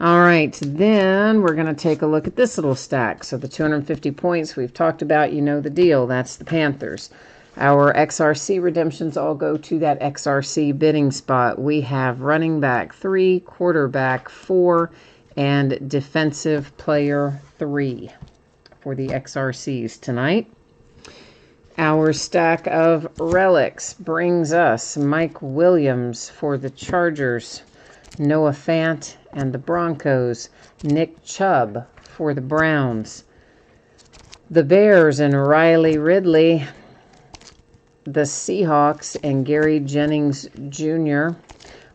All right, then we're going to take a look at this little stack. So the 250 points we've talked about, you know the deal. That's the Panthers. Our XRC redemptions all go to that XRC bidding spot. We have running back 3, quarterback 4, and defensive player 3 for the XRCs tonight. Our stack of relics brings us Mike Williams for the Chargers, Noah Fant and the Broncos, Nick Chubb for the Browns, the Bears and Riley Ridley, the Seahawks and Gary Jennings Jr.,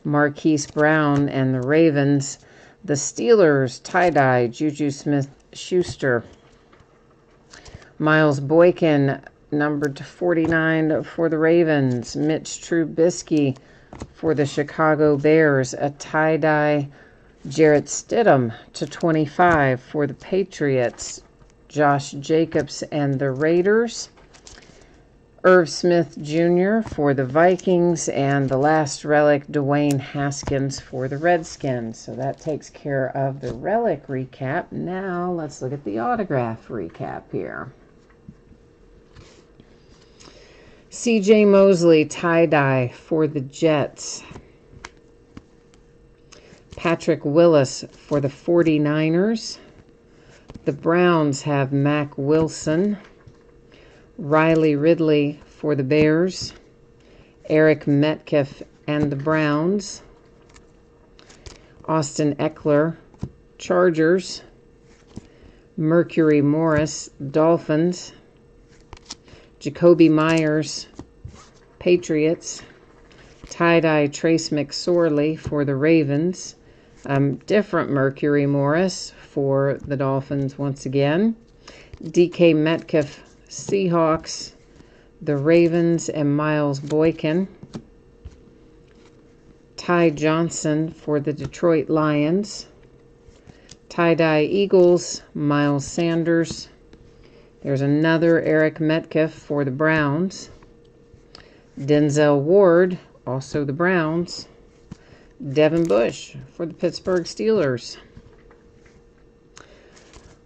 Marquise Brown and the Ravens, the Steelers, tie-dye, Juju Smith-Schuster, Miles Boykin, numbered to 49 for the Ravens, Mitch Trubisky for the Chicago Bears, a tie-dye Jarrett Stidham to 25 for the Patriots, Josh Jacobs and the Raiders, Irv Smith Jr. for the Vikings, and the last relic, Dwayne Haskins for the Redskins. So that takes care of the relic recap. Now let's look at the autograph recap here. C.J. Mosley, tie-dye for the Jets. Patrick Willis for the 49ers. The Browns have Mac Wilson. Riley Ridley for the Bears. Eric Metcalf and the Browns. Austin Eckler, Chargers. Mercury Morris, Dolphins. Jacoby Myers, Patriots. Tie-dye Trace McSorley for the Ravens. Different Mercury Morris for the Dolphins once again. DK Metcalf, Seahawks, the Ravens, and Miles Boykin. Ty Johnson for the Detroit Lions. Tie-dye Eagles, Miles Sanders. There's another Eric Metcalf for the Browns. Denzel Ward, also the Browns. Devin Bush for the Pittsburgh Steelers.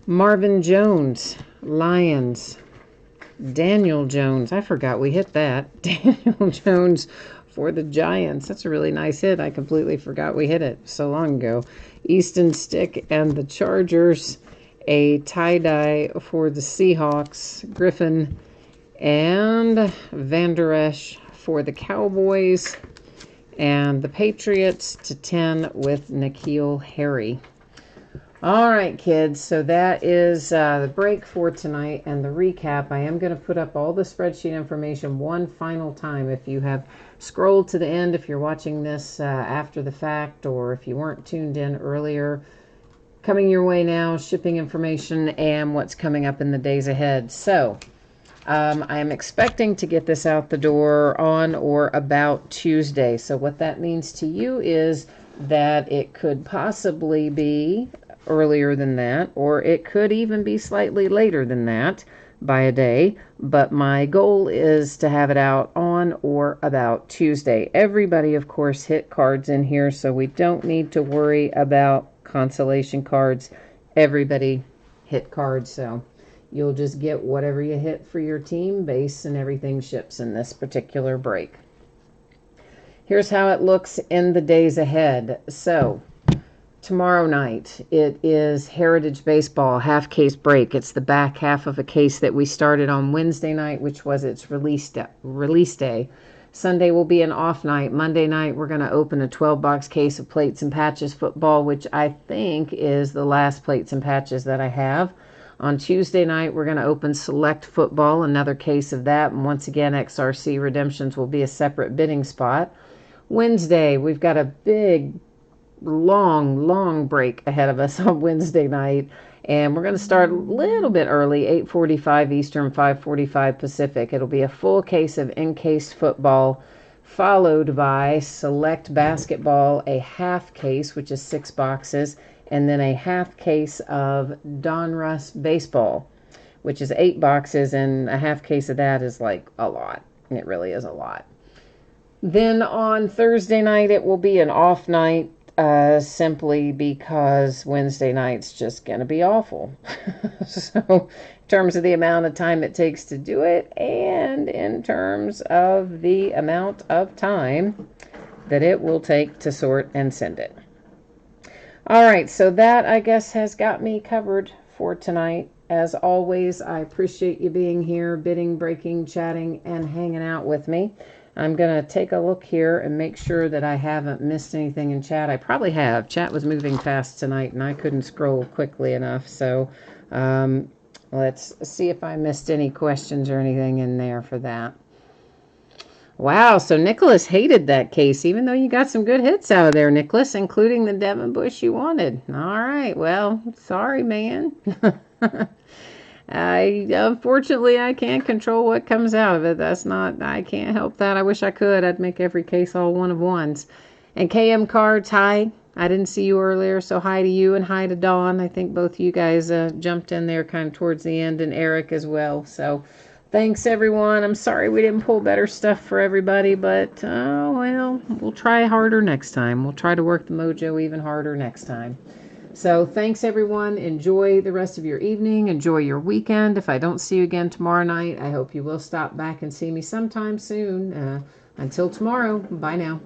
Marvin Jones, Lions. Daniel Jones, I forgot we hit that. Daniel Jones for the Giants. That's a really nice hit. I completely forgot we hit it so long ago. Easton Stick and the Chargers. A tie-dye for the Seahawks, Griffin, and Vander Esch for the Cowboys, and the Patriots to 10 with N'Keal Harry. All right, kids, so that is the break for tonight and the recap. I am going to put up all the spreadsheet information one final time. If you have scrolled to the end, if you're watching this after the fact, or if you weren't tuned in earlier, coming your way now, shipping information, and what's coming up in the days ahead. So, I am expecting to get this out the door on or about Tuesday. So what that means to you is that it could possibly be earlier than that, or it could even be slightly later than that by a day. But my goal is to have it out on or about Tuesday. Everybody, of course, hit cards in here, so we don't need to worry about consolation cards. Everybody hit cards, so You'll just get whatever you hit for your team base, and everything ships in this particular break. Here's how it looks in the days ahead. So tomorrow night, it is Heritage Baseball half-case break. It's the back half of a case that we started on Wednesday night, which was its release day. Sunday will be an off night. Monday night, we're going to open a 12-box case of Plates and Patches football, which I think is the last Plates and Patches that I have. On Tuesday night, we're going to open Select Football, another case of that. And once again, XRC Redemptions will be a separate bidding spot. Wednesday, we've got a big, long break ahead of us on Wednesday night. And we're going to start a little bit early, 8:45 Eastern, 5:45 Pacific. It'll be a full case of encased football, followed by Select Basketball, a half case, which is 6 boxes, and then a half case of Donruss Baseball, which is 8 boxes, and a half case of that is like a lot. It really is a lot. Then on Thursday night, it will be an off night, simply because Wednesday night's just going to be awful. So in terms of the amount of time it takes to do it, and in terms of the amount of time that it will take to sort and send it. All right, so that, I guess, has got me covered for tonight. As always, I appreciate you being here, bidding, breaking, chatting, and hanging out with me. I'm going to take a look here and make sure that I haven't missed anything in chat. I probably have. Chat was moving fast tonight, and I couldn't scroll quickly enough. So let's see if I missed any questions or anything in there for that. Wow, so Nicholas hated that case, even though you got some good hits out of there, Nicholas, including the Devin Bush you wanted. All right, well, sorry, man. Unfortunately, I can't control what comes out of it. I can't help that. I wish I could. I'd make every case all one of ones. And KM Cards, hi. I didn't see you earlier, so hi to you and hi to Dawn. I think both you guys jumped in there kind of towards the end, and Eric as well. So thanks, everyone. I'm sorry we didn't pull better stuff for everybody, but, well, we'll try harder next time. We'll try to work the mojo even harder next time. So thanks, everyone. Enjoy the rest of your evening. Enjoy your weekend. If I don't see you again tomorrow night, I hope you will stop back and see me sometime soon. Until tomorrow, bye now.